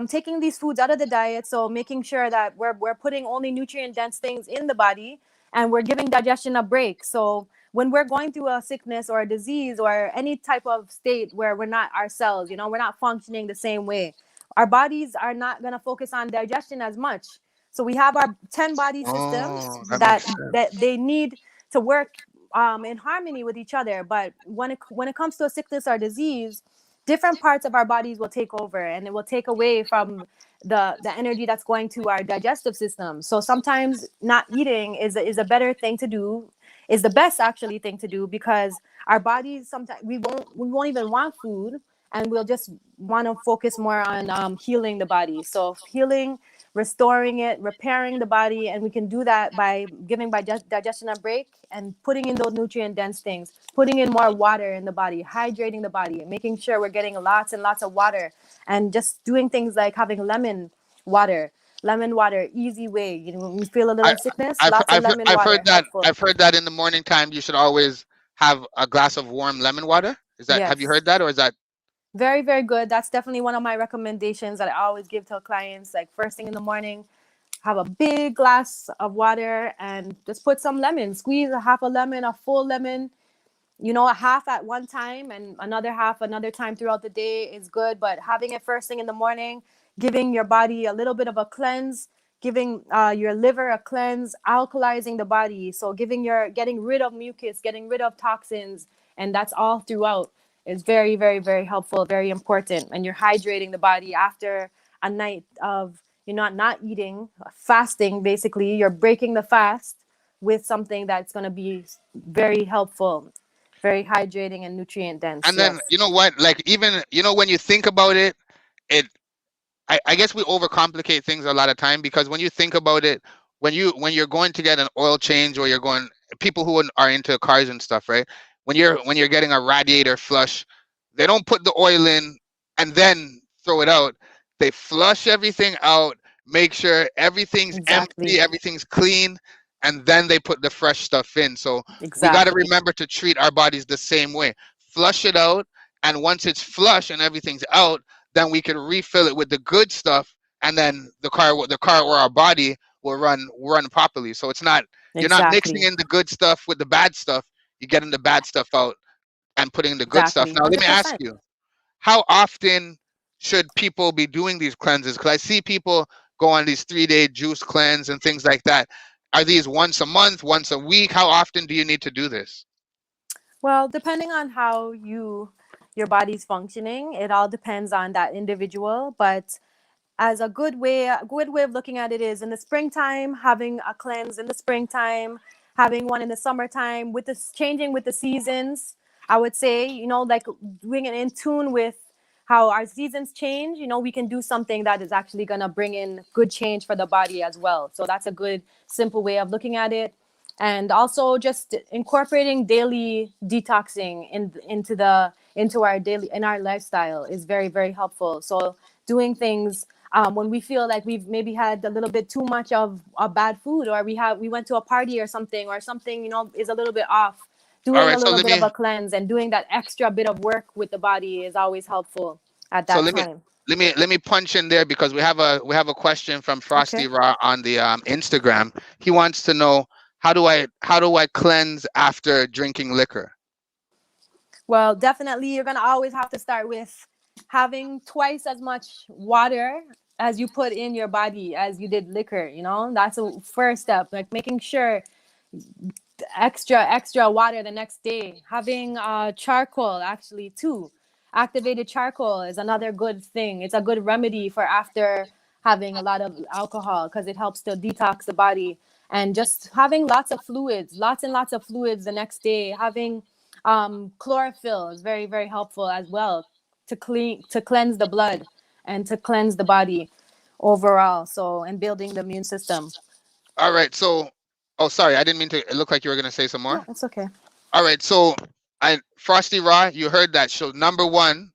taking these foods out of the diet. So making sure that we're putting only nutrient dense things in the body, and we're giving digestion a break. So when we're going through a sickness or a disease or any type of state where we're not ourselves, we're not functioning the same way, our bodies are not going to focus on digestion as much. So we have our 10 body systems Oh, that that makes sense. that they need to work in harmony with each other. But when it comes to a sickness or disease, different parts of our bodies will take over, and it will take away from the energy that's going to our digestive system. So sometimes not eating is a better thing to do, is the best actually thing to do, because our bodies sometimes we won't even want food, and we'll just want to focus more on healing the body. So healing, restoring it, repairing the body, and we can do that by giving digestion a break and putting in those nutrient dense things, putting in more water in the body, hydrating the body, making sure we're getting lots and lots of water, and just doing things like having water lemon water, easy way. You know, when we feel a I, little sickness, lots of lemon I've water, heard that. helpful. I've heard that in the morning time you should always have a glass of warm lemon water. Is that, have you Yes, heard that, or is that? very very good. That's definitely one of my recommendations that I always give to clients, like first thing in the morning, have a big glass of water and just put some lemon, squeeze a half a lemon, a full lemon, you know, a half at one time and another half another time throughout the day is good. But having it first thing in the morning, giving your body a little bit of a cleanse, giving your liver a cleanse, alkalizing the body. So getting rid of mucus, getting rid of toxins, and that's all throughout. Is very, very, very helpful, very important. And you're hydrating the body after a night of you're not eating, fasting. Basically, you're breaking the fast with something that's going to be very helpful, very hydrating and nutrient dense. And then Yes. you know what? Like, even when you think about it, it I guess we overcomplicate things a lot of time, because when you think about it, when you're going to get an oil change, or you're going, people who are into cars and stuff, right? When you're getting a radiator flush, they don't put the oil in and then throw it out. They flush everything out, make sure everything's Exactly. empty, everything's clean, and then they put the fresh stuff in. So we got to Exactly. remember to treat our bodies the same way. Flush it out, and once it's flush and everything's out, then we can refill it with the good stuff, and then the car or our body will run properly. So it's not, you're not mixing Exactly. in the good stuff with the bad stuff. You're getting the bad stuff out and putting the good stuff. Exactly. Now let me ask 100%. you, how often should people be doing these cleanses? Because I see people go on these 3-day juice cleanse and things like that. Are these once a month, once a week? How often do you need to do this? Well, depending on how your body's functioning, it all depends on that individual. But as a good way of looking at it is in the springtime, having a cleanse in the springtime, having one in the summertime, with this changing with the seasons. I would say, like doing it in tune with how our seasons change. We can do something that is actually going to bring in good change for the body as well. So that's a good simple way of looking at it. And also just incorporating daily detoxing into our daily in our lifestyle is very very helpful. So doing things when we feel like we've maybe had a little bit too much of a bad food, or we went to a party or something is a little bit off, All doing a right, so little let bit of me a cleanse and doing that extra bit of work with the body is always helpful at So that let me time. punch in there, because we have a question from Okay. Frosty Raw on the Instagram. He wants to know, how do I cleanse after drinking liquor? Well, definitely you're gonna always have to start with having twice as much water as you put in your body as you did liquor. That's a first step, like making sure extra water the next day. Having charcoal actually too. Activated charcoal is another good thing. It's a good remedy for after having a lot of alcohol, because it helps to detox the body. And just having lots of fluids, lots and lots of fluids the next day. Having chlorophyll is very very helpful as well, to cleanse the blood and to cleanse the body overall. So, and building the immune system. All right, so, oh, sorry, I didn't mean to. It looked like you were gonna say some No, more. it's okay. All right, so, Frosty Raw, you heard that. So number one,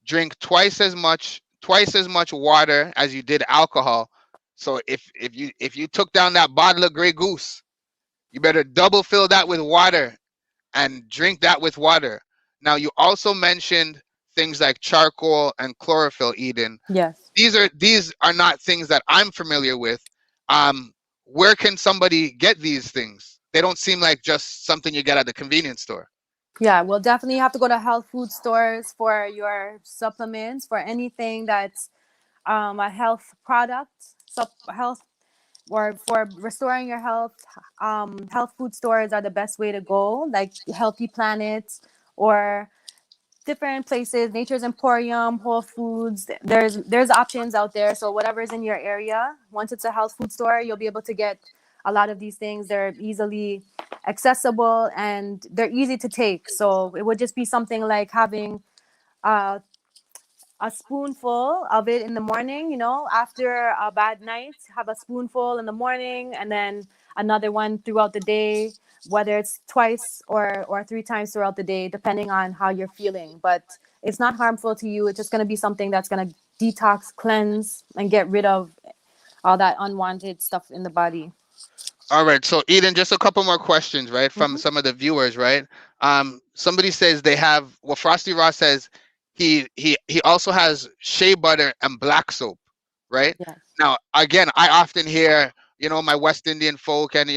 drink twice as much water as you did alcohol. So if you took down that bottle of Grey Goose, you better double fill that with water and drink that with water. Now, you also mentioned things like charcoal and chlorophyll, Eden. Yes. These are not things that I'm familiar with. Um, where can somebody get these things? They don't seem like just something you get at the convenience store. Yeah, we'll definitely have to go to health food stores for your supplements, for anything that's a health product, health, or for restoring your health. Health food stores are the best way to go, like Healthy Planet or different places, Nature's Emporium, Whole Foods. There's options out there. So whatever's in your area, once it's a health food store, you'll be able to get a lot of these things. They're easily accessible and they're easy to take. So it would just be something like having uh, a spoonful of it in the morning, after a bad night, have a spoonful in the morning and then another one throughout the day, whether it's twice or three times throughout the day, depending on how you're feeling. But it's not harmful to you. It's just going to be something that's going to detox, cleanse, and get rid of all that unwanted stuff in the body. All right, so Eden, just a couple more questions, right, from Hmm. some of the viewers, right? Somebody says they have. Well, Frosty Ross says he also has shea butter and black soap, right? Yes. Now, again, I often hear, my West Indian folk and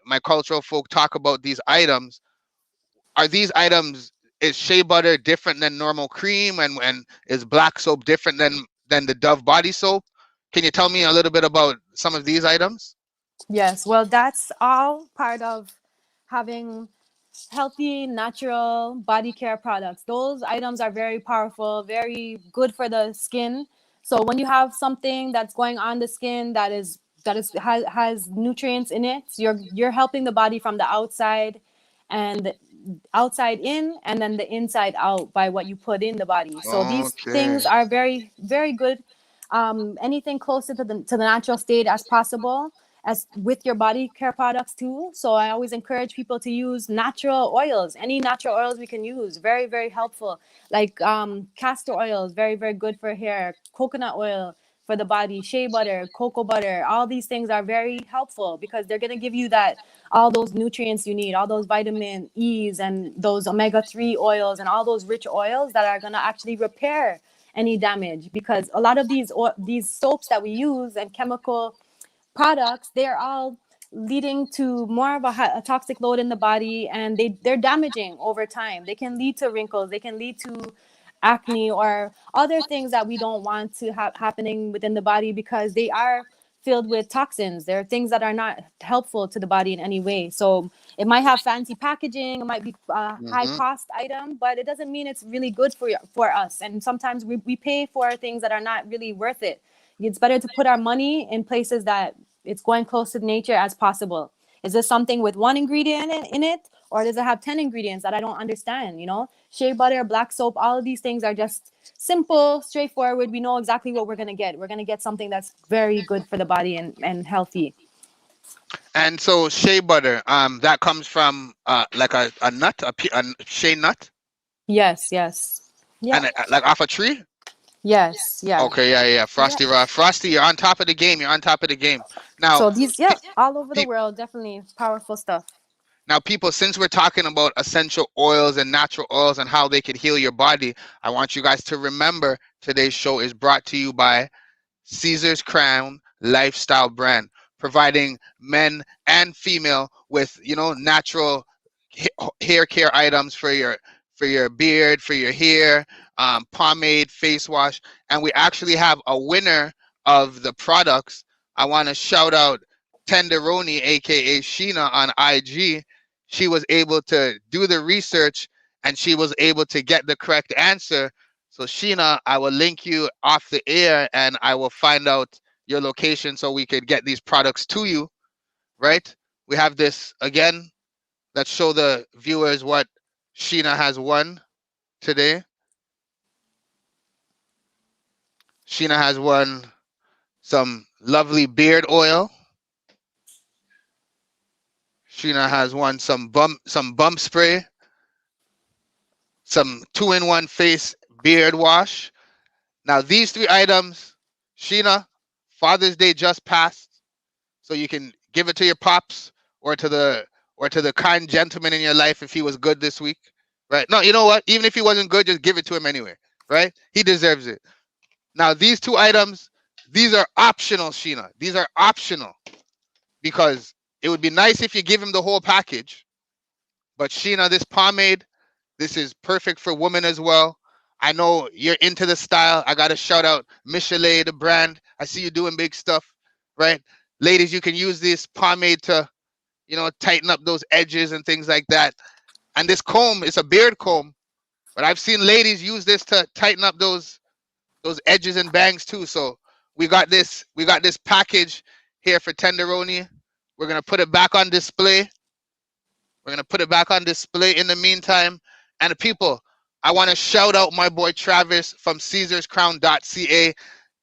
my cultural folk talk about these items. Are these items, is shea butter different than normal cream, and is black soap different than the Dove body soap? Can you tell me a little bit about some of these items? Yes. Well, that's all part of having healthy, natural body care products. Those items are very powerful, very good for the skin. So when you have something that's going on the skin has nutrients in it, you're helping the body from the outside and outside in and then the inside out by what you put in the body. So these things Okay. are very, very good. Anything closer to the natural state as possible as with your body care products too. So I always encourage people to use natural oils, any natural oils we can use. Very, very helpful. Like castor oil is very, very good for hair. Coconut oil for the body, shea butter, cocoa butter. All these things are very helpful because they're gonna give you that all those nutrients you need, all those vitamin E's and those omega-3 oils and all those rich oils that are gonna actually repair any damage. Because a lot of these soaps that we use and chemical products, they're all leading to more of a toxic load in the body, and they're damaging over time. They can lead to wrinkles, they can lead to acne or other things that we don't want to have happening within the body because they are filled with toxins. They're things that are not helpful to the body in any way. So it might have fancy packaging, it might be a high Hmm. cost item, but it doesn't mean it's really good for us. And sometimes we pay for things that are not really worth it. It's better to put our money in places that it's going close to nature as possible. Is this something with one ingredient in it, or does it have 10 ingredients that I don't understand? Shea butter, black soap, all of these things are just simple, straightforward. We know exactly what we're going to get. We're going to get something that's very good for the body and healthy. And so shea butter, that comes from like a nut, a shea nut, Yes, yes. Yeah. and like off a tree. Yes, yeah. Okay, yeah, yeah. Yeah. Frosty, you're on top of the game. You're on top of the game. Now, So these, pe- yeah, all over the pe- world, definitely powerful stuff. now, people, since we're talking about essential oils and natural oils and how they can heal your body, I want you guys to remember today's show is brought to you by Caesar's Crown lifestyle brand, providing men and female with natural hair care items for your beard, for your hair, pomade, face wash, and we actually have a winner of the products. I want to shout out Tenderoni, aka Sheena, on IG. She was able to do the research and she was able to get the correct answer. So Sheena, I will link you off the air and I will find out your location so we could get these products to you, right? We have this again. Let's show the viewers what Sheena has won today. Sheena has won some lovely beard oil. Sheena has won some bump spray, some 2-in-1 face beard wash. Now these three items, Sheena, Father's Day just passed. So you can give it to your pops or to the kind gentleman in your life if he was good this week, right? No, you know what? Even if he wasn't good, just give it to him anyway, right? He deserves it. Now these two items, these are optional, Sheena. These are optional because it would be nice if you give him the whole package. But Sheena, this pomade, this is perfect for women as well. I know you're into the style. I got to shout out Michelet, the brand. I see you doing big stuff, right? Ladies, you can use this pomade to, tighten up those edges and things like that. And this comb is a beard comb. But I've seen ladies use this to tighten up those edges and bangs too. So we got this package here for tenderoni. We're gonna put it back on display. We're gonna put it back on display in the meantime. And the people, I want to shout out my boy Travis from CaesarsCrown.ca.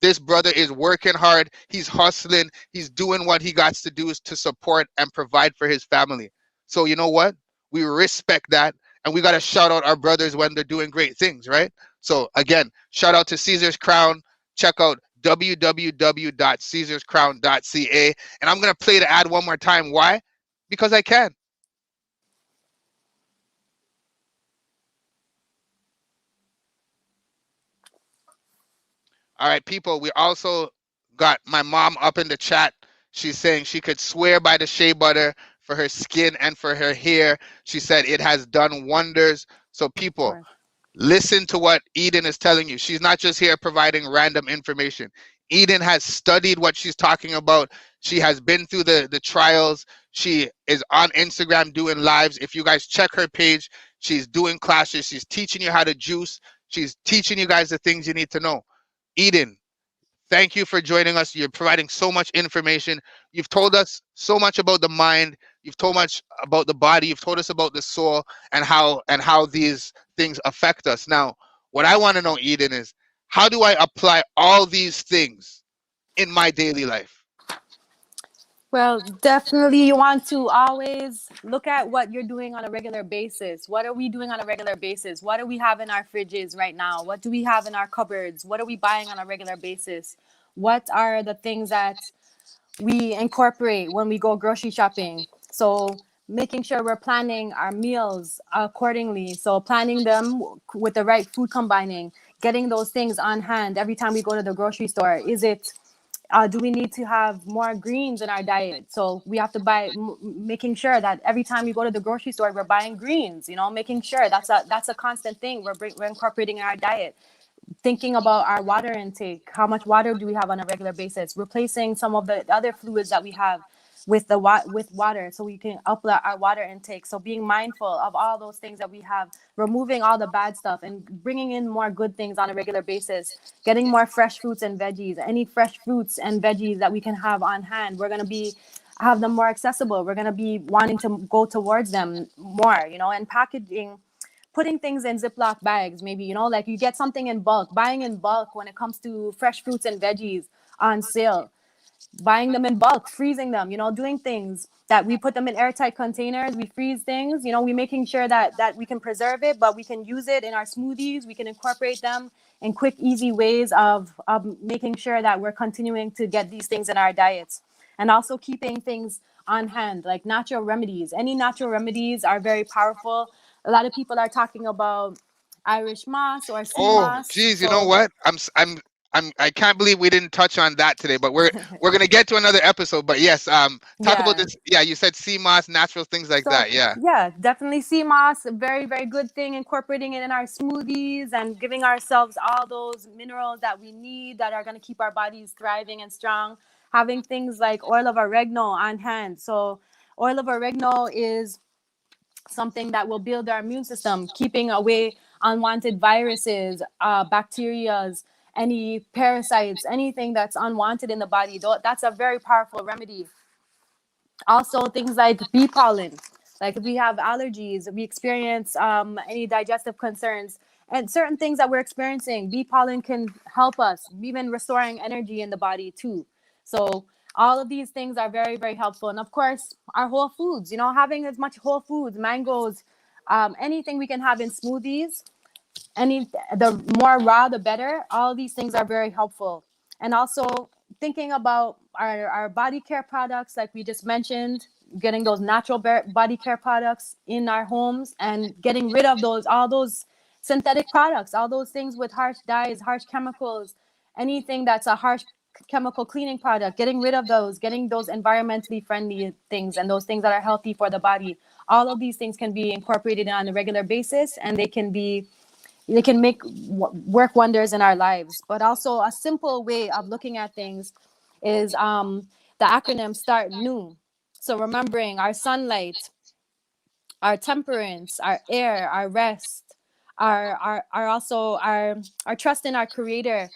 This brother is working hard. He's hustling. He's doing what he got to do to support and provide for his family. So you know what? We respect that, and we gotta shout out our brothers when they're doing great things, right? So again, shout out to Caesar's Crown. Check out www.caesarscrown.ca. And I'm gonna play the ad one more time. Why? Because I can. All right, people, we also got my mom up in the chat. She's saying she could swear by the shea butter for her skin and for her hair. She said it has done wonders. So, Of people, course. listen to what Eden is telling you. She's not just here providing random information. Eden has studied what she's talking about. She has been through the trials. She is on Instagram doing lives. If you guys check her page, she's doing classes. She's teaching you how to juice. She's teaching you guys the things you need to know. Eden, thank you for joining us. You're providing so much information. You've told us so much about the mind. You've told much about the body. You've told us about the soul and how these things affect us. Now, what I want to know, Eden, is how do I apply all these things in my daily life? Well, definitely you want to always look at what you're doing on a regular basis. What are we doing on a regular basis? What do we have in our fridges right now? What do we have in our cupboards? What are we buying on a regular basis? What are the things that we incorporate when we go grocery shopping? So making sure we're planning our meals accordingly. So planning them with the right food combining, getting those things on hand every time we go to the grocery store. Is it do we need to have more greens in our diet? So we have to making sure that every time we go to the grocery store, we're buying greens. You know, making sure that's a constant thing we're incorporating in our diet. Thinking about our water intake, how much water do we have on a regular basis? Replacing some of the other fluids that we have with with water, so we can up our water intake. So being mindful of all those things that we have, removing all the bad stuff and bringing in more good things on a regular basis. Getting more fresh fruits and veggies. Any fresh fruits and veggies that we can have on hand, we're gonna be have them more accessible. We're gonna be wanting to go towards them more, you know, and packaging, putting things in Ziploc bags, maybe, you know, like you get something in bulk, buying in bulk when it comes to fresh fruits and veggies on sale, buying them in bulk, freezing them, you know, doing things that we put them in airtight containers, we freeze things, you know, we making sure that we can preserve it, but we can use it in our smoothies, we can incorporate them in quick, easy ways of making sure that we're continuing to get these things in our diets. And also keeping things on hand, like natural remedies. Any natural remedies are very powerful. A lot of people are talking about Irish moss or sea Oh, moss. geez, you know So what? I can't believe we didn't touch on that today, but we're gonna get to another episode. But yes, talk about yeah. this. Yeah, you said sea moss, natural things like So that. Yeah. yeah, definitely sea moss, a very, very good thing, incorporating it in our smoothies and giving ourselves all those minerals that we need that are going to keep our bodies thriving and strong. Having things like oil of oregano on hand. So oil of oregano is something that will build our immune system, keeping away unwanted viruses, bacterias, any parasites, anything that's unwanted in the body. That's a very powerful remedy. Also things like bee pollen, like if we have allergies, we experience any digestive concerns and certain things that we're experiencing, bee pollen can help us, even restoring energy in the body too. So all of these things are very, very helpful. And of course our whole foods, you know, having as much whole foods, mangoes, anything we can have in smoothies, any the more raw the better. All these things are very helpful. And also thinking about our body care products, like we just mentioned, getting those natural body care products in our homes and getting rid of those all those synthetic products, all those things with harsh dyes, harsh chemicals, anything that's a harsh chemical cleaning product, getting rid of those, getting those environmentally friendly things and those things that are healthy for the body. All of these things can be incorporated on a regular basis, and they can make work wonders in our lives. But also a simple way of looking at things is the acronym START NEW. So remembering our sunlight, our temperance, our air, our rest, our also our trust in our creator,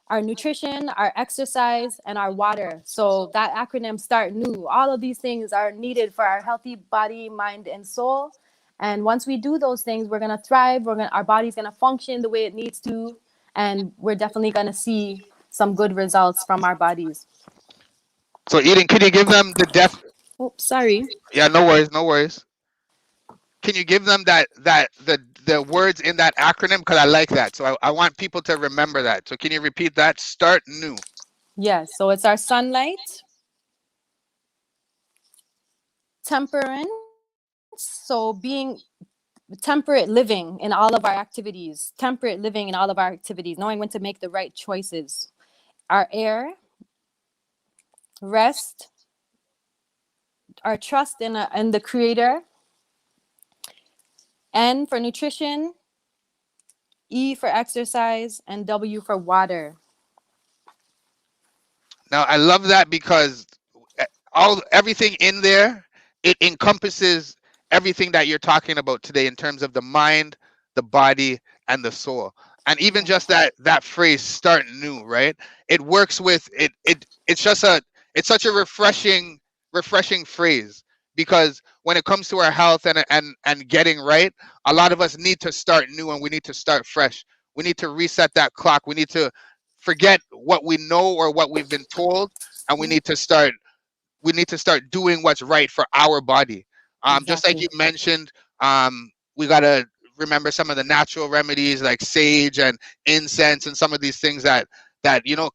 our nutrition, our exercise, and our water. So that acronym START NEW. All of these things are needed for our healthy body, mind, and soul. And once we do those things, we're gonna thrive. Our body's gonna function the way it needs to, and we're definitely gonna see some good results from our bodies. So Eden, can you give them the Oops, sorry. Yeah, no worries, no worries. Can you give them the words in that acronym? Because I like that. So I want people to remember that. So can you repeat that? Start new. Yes. So it's our sunlight, temperance. So being temperate living in all of our activities, temperate living in all of our activities, knowing when to make the right choices. Our air, rest, our trust in the creator, N for nutrition, E for exercise, and W for water. Now I love that because all everything in there, it encompasses everything that you're talking about today in terms of the mind, the body, and the soul. And even Yeah, just that phrase "start new," right? It works with it. It's just it's such a refreshing phrase because when it comes to our health and getting right, a lot of us need to start new and we need to start fresh. We need to reset that clock. We need to forget what we know or what we've been told, and we need to start doing what's right for our body. Just like exactly. you mentioned, we gotta remember some of the natural remedies like sage and incense and some of these things that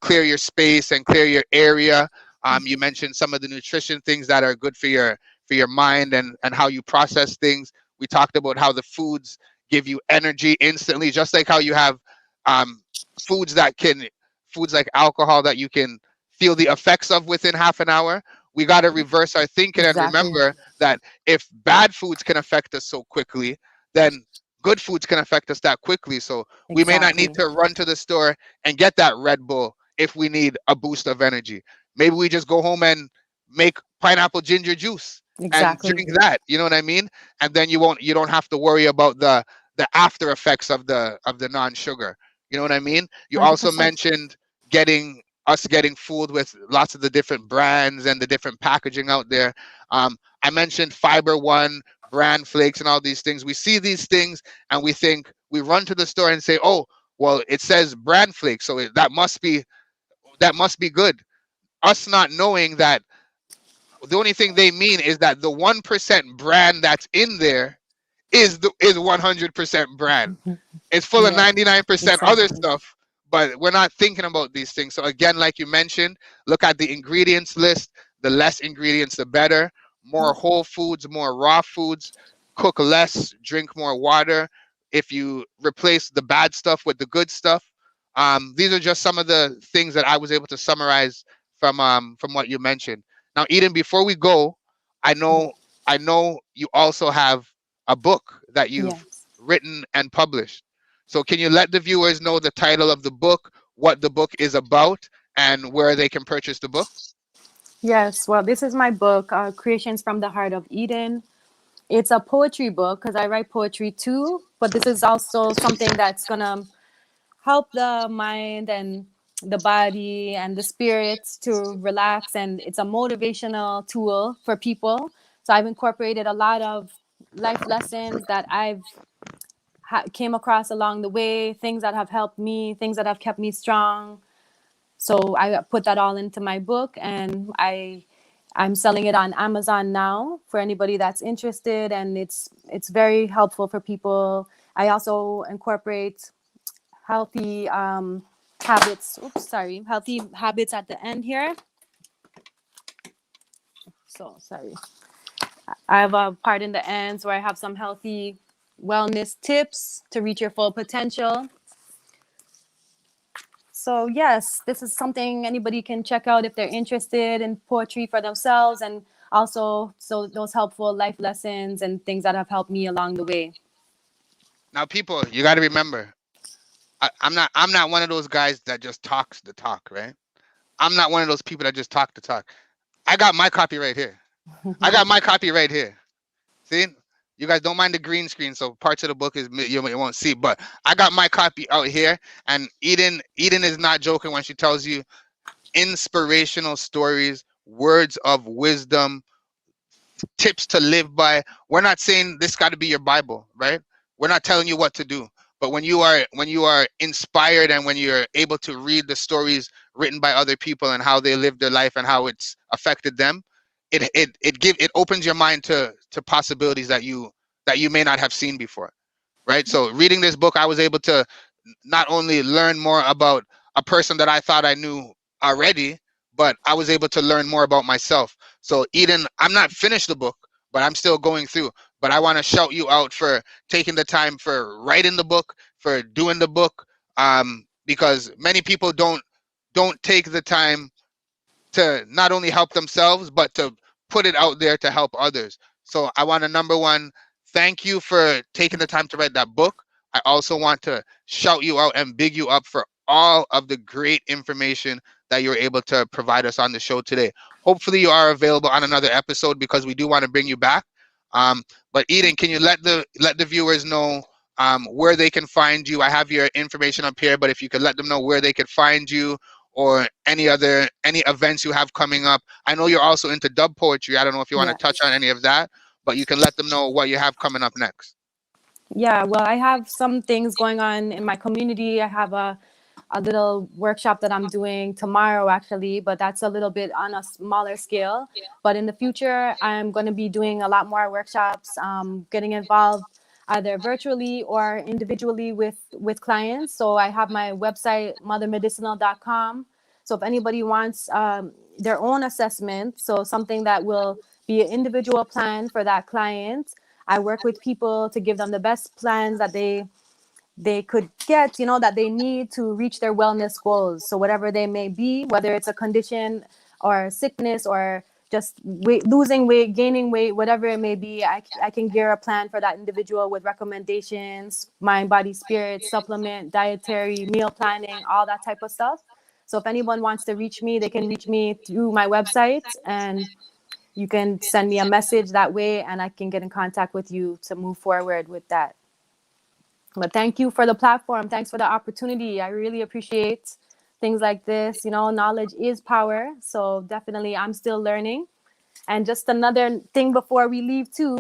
clear your space and clear your area. You mentioned some of the nutrition things that are good for your mind and how you process things. We talked about how the foods give you energy instantly, just like how you have um, foods that can foods like alcohol that you can feel the effects of within half an hour. We got to reverse our thinking and Exactly. remember that if bad foods can affect us so quickly, then good foods can affect us that quickly. So we may not need Exactly. to run to the store and get that Red Bull if we need a boost of energy. Maybe we just go home and make pineapple ginger juice and Exactly. drink that. You know what I mean? And then you don't have to worry about the after effects of the non-sugar. You know what I mean? You also 100%. mentioned getting fooled with lots of the different brands and the different packaging out there. I mentioned Fiber One, brand flakes, and all these things. We see these things and we run to the store and say, "Oh, well, it says brand flakes, so that must be good." Us not knowing that the only thing they mean is that the 1% brand that's in there is 100% brand. It's full of Yeah, 99% other exactly. stuff, but we're not thinking about these things. So again, like you mentioned, look at the ingredients list. The less ingredients, the better. More whole foods, more raw foods. Cook less, drink more water. If you replace the bad stuff with the good stuff, these are just some of the things that I was able to summarize from what you mentioned. Now, Eden, before we go, I know I know you also have a book that you've Yes. written and published. So can you let the viewers know the title of the book, what the book is about, and where they can purchase the book? Yes. Well, this is my book, Creations from the Heart of Eden. It's a poetry book because I write poetry too, but this is also something that's going to help the mind and the body and the spirits to relax. And it's a motivational tool for people. So I've incorporated a lot of life lessons that I've came across along the way, things that have helped me, things that have kept me strong. So I put that all into my book, and I'm selling it on Amazon now for anybody that's interested, and it's very helpful for people. I also incorporate healthy habits. Oops, sorry, healthy habits at the end here. So sorry. I have a part in the ends where I have some healthy wellness tips to reach your full potential. So yes, this is something anybody can check out if they're interested in poetry for themselves, and also so those helpful life lessons and things that have helped me along the way. Now, people, you got to remember, I'm not one of those guys that just talks the talk, right? I'm not one of those people that just talk the talk. I got my copy right here. I got my copy right here. See? You guys don't mind the green screen, so parts of the book is you won't see. But I got my copy out here, and Eden is not joking when she tells you inspirational stories, words of wisdom, tips to live by. We're not saying this got to be your Bible, right? We're not telling you what to do. But when you are inspired and when you're able to read the stories written by other people and how they lived their life and how it's affected them, it opens your mind to possibilities that you may not have seen before, right? So reading this book, I was able to not only learn more about a person that I thought I knew already, but I was able to learn more about myself. So Eden, I'm not finished the book, but I'm still going through. But I want to shout you out for taking the time for writing the book, for doing the book, because many people don't take the time to not only help themselves but to put it out there to help others. So I want to, number one, thank you for taking the time to write that book. I also want to shout you out and big you up for all of the great information that you were able to provide us on the show today. Hopefully you are available on another episode because we do want to bring you back. Um, but Eden, can you let the viewers know where they can find you? I have your information up here, but if you could let them know where they could find you, or any events you have coming up. I know you're also into dub poetry. I don't know if you want to touch on Yes. any of that, but you can let them know what you have coming up next. Yeah, well, I have some things going on in my community. I have a little workshop that I'm doing tomorrow, actually, but that's a little bit on a smaller scale. But in the future, I'm going to be doing a lot more workshops, getting involved either virtually or individually with clients. So I have my website, mothermedicinal.com. So if anybody wants their own assessment, so something that will be an individual plan for that client, I work with people to give them the best plans that they could get, that they need to reach their wellness goals. So whatever they may be, whether it's a condition or sickness or just losing weight, gaining weight, whatever it may be, I can gear a plan for that individual with recommendations, mind, body, spirit, supplement, dietary, meal planning, all that type of stuff. So if anyone wants to reach me, they can reach me through my website, and you can send me a message that way and I can get in contact with you to move forward with that. But thank you for the platform. Thanks for the opportunity. I really appreciate things like this. Knowledge is power. So definitely I'm still learning. And just another thing before we leave too,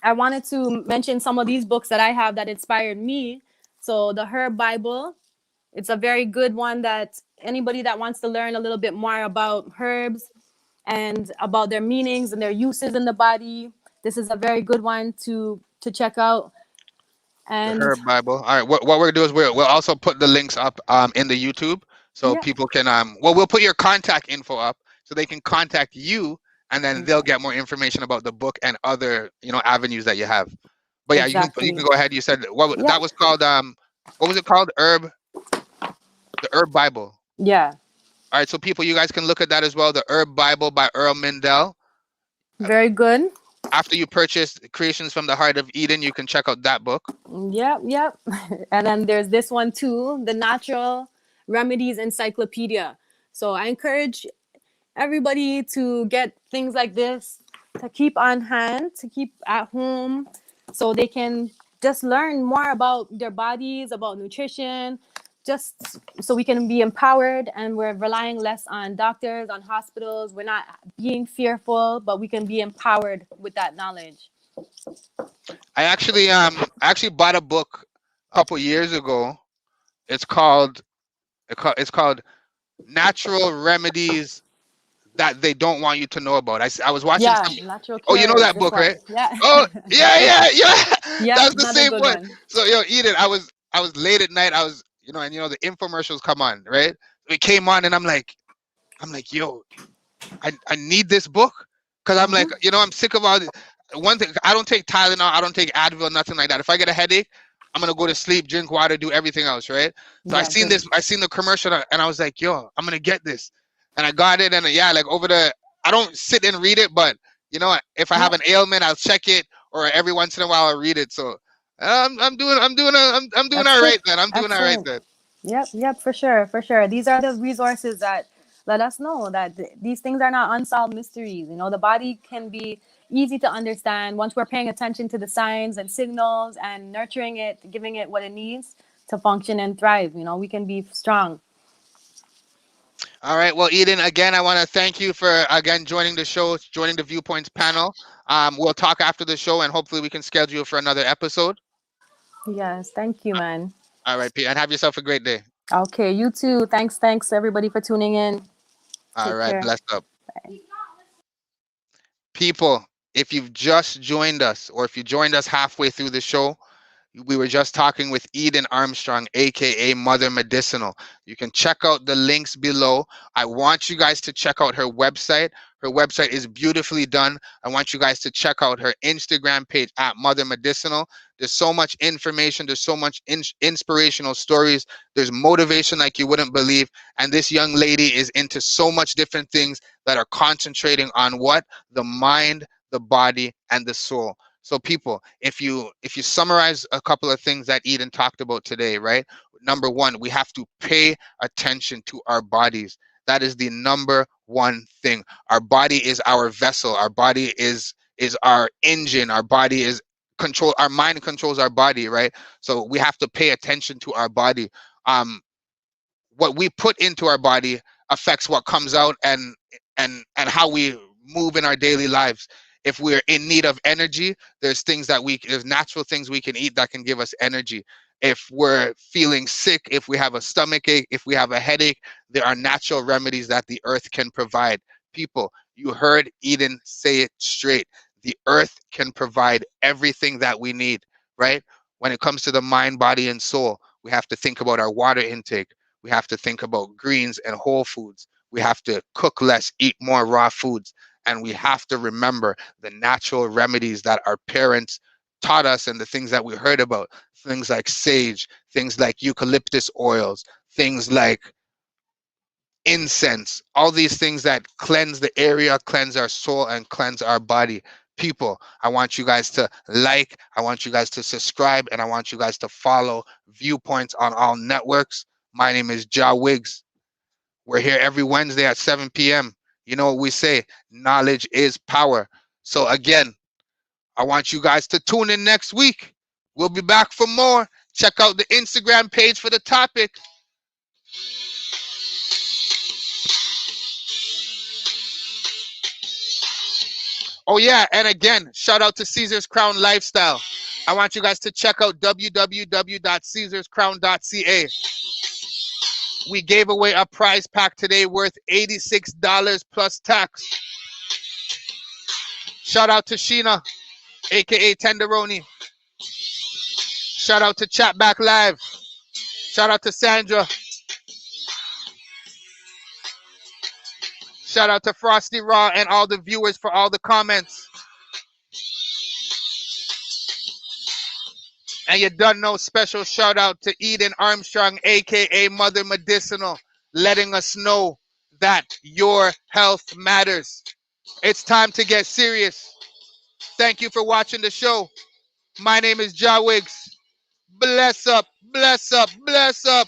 I wanted to mention some of these books that I have that inspired me. So the Herb Bible, it's a very good one that anybody that wants to learn a little bit more about herbs and about their meanings and their uses in the body, this is a very good one to check out. The And Herb Bible. All right. What we're gonna do is we'll also put the links up in the YouTube so yeah, people can we'll put your contact info up so they can contact you, and then they'll get more information about the book and other avenues that you have. But yeah, you can exactly. go ahead. You said Yeah, that was called what was it called? The Herb Bible. yeah, All right, so people, you guys can look at that as well. The Herb Bible by Earl Mindell. Uh, very good. After you purchase Creations from the Heart of Eden, you can check out that book. Yep, yep. And then there's this one too, the Natural Remedies Encyclopedia. So I encourage everybody to get things like this to keep on hand, to keep at home, so they can just learn more about their bodies, about nutrition, just so we can be empowered and we're relying less on doctors, on hospitals. We're not being fearful, but we can be empowered with that knowledge. I actually bought a book a couple years ago. It's called Natural Remedies That They Don't Want You to Know About. I was watching Yeah, some. natural Oh, you know cures. that This book, one. right? Yeah. Oh, yeah, yeah, yeah. Yep, That's the another same good one. one. So Eden, I was late at night. I was and the infomercials come on, right? It came on, and I'm like, yo, I need this book because I'm like, Hmm. I'm sick of all the one thing. I don't take Tylenol, I don't take Advil, nothing like that. If I get a headache, I'm gonna go to sleep, drink water, do everything else, right? So Yeah, good. I seen the commercial, and I was like, yo, I'm gonna get this, and I got it, and yeah, like I don't sit and read it, but if I have Yep, an ailment, I'll check it, or every once in a while I'll read it. So I'm doing that's all good. right then. I'm doing all right Excellent. then. Yep, yep, for sure, for sure. These are the resources that let us know that these things are not unsolved mysteries. The body can be easy to understand. Once we're paying attention to the signs and signals and nurturing it, giving it what it needs to function and thrive, we can be strong. All right. Well, Eden, again, I want to thank you for again joining the show, joining the Viewpoints panel. We'll talk after the show, and hopefully we can schedule for another episode. Yes, thank you, man. All right, Pete, and have yourself a great day. Okay, you too. Thanks everybody for tuning in. All Take right, care. bless up. People, if you've just joined us or if you joined us halfway through the show, we were just talking with Eden Armstrong, aka Mother Medicinal. You can check out the links below. I want you guys to check out her website. Her website is beautifully done. I want you guys to check out her Instagram page at Mother Medicinal. There's so much information. There's so much inspirational stories. There's motivation like you wouldn't believe. And this young lady is into so much different things that are concentrating on what? The mind, the body, and the soul. So people, if you summarize a couple of things that Eden talked about today, right? Number one, we have to pay attention to our bodies. That is the number one thing. Our body is our vessel. Our body is our engine. Our body is control. Our mind controls our body, right? So we have to pay attention to our body. What we put into our body affects what comes out, and how we move in our daily lives. If we're in need of energy, there's natural things we can eat that can give us energy. If we're feeling sick, if we have a stomach ache, if we have a headache, there are natural remedies that the earth can provide. People, you heard Eden say it straight. The earth can provide everything that we need, right? When it comes to the mind, body, and soul, we have to think about our water intake. We have to think about greens and whole foods. We have to cook less, eat more raw foods. And we have to remember the natural remedies that our parents taught us and the things that we heard about. Things like sage, things like eucalyptus oils, things like incense, all these things that cleanse the area, cleanse our soul, and cleanse our body. People, I want you guys to like, I want you guys to subscribe, and I want you guys to follow Viewpoints on all networks. My name is Ja Wiggs. We're here every Wednesday at 7 p.m. You know what we say, knowledge is power. So, again, I want you guys to tune in next week. We'll be back for more. Check out the Instagram page for the topic. Oh, yeah. And again, shout out to Caesar's Crown Lifestyle. I want you guys to check out www.caesarscrown.ca. We gave away a prize pack today worth $86 plus tax. Shout out to Sheena, aka Tenderoni. Shout out to Chatback Live. Shout out to Sandra. Shout out to Frosty Raw and all the viewers for all the comments. And you done know, special shout out to Eden Armstrong, aka Mother Medicinal, letting us know that your health matters. It's time to get serious. Thank you for watching the show. My name is Ja Wiggs. Bless up, bless up, bless up.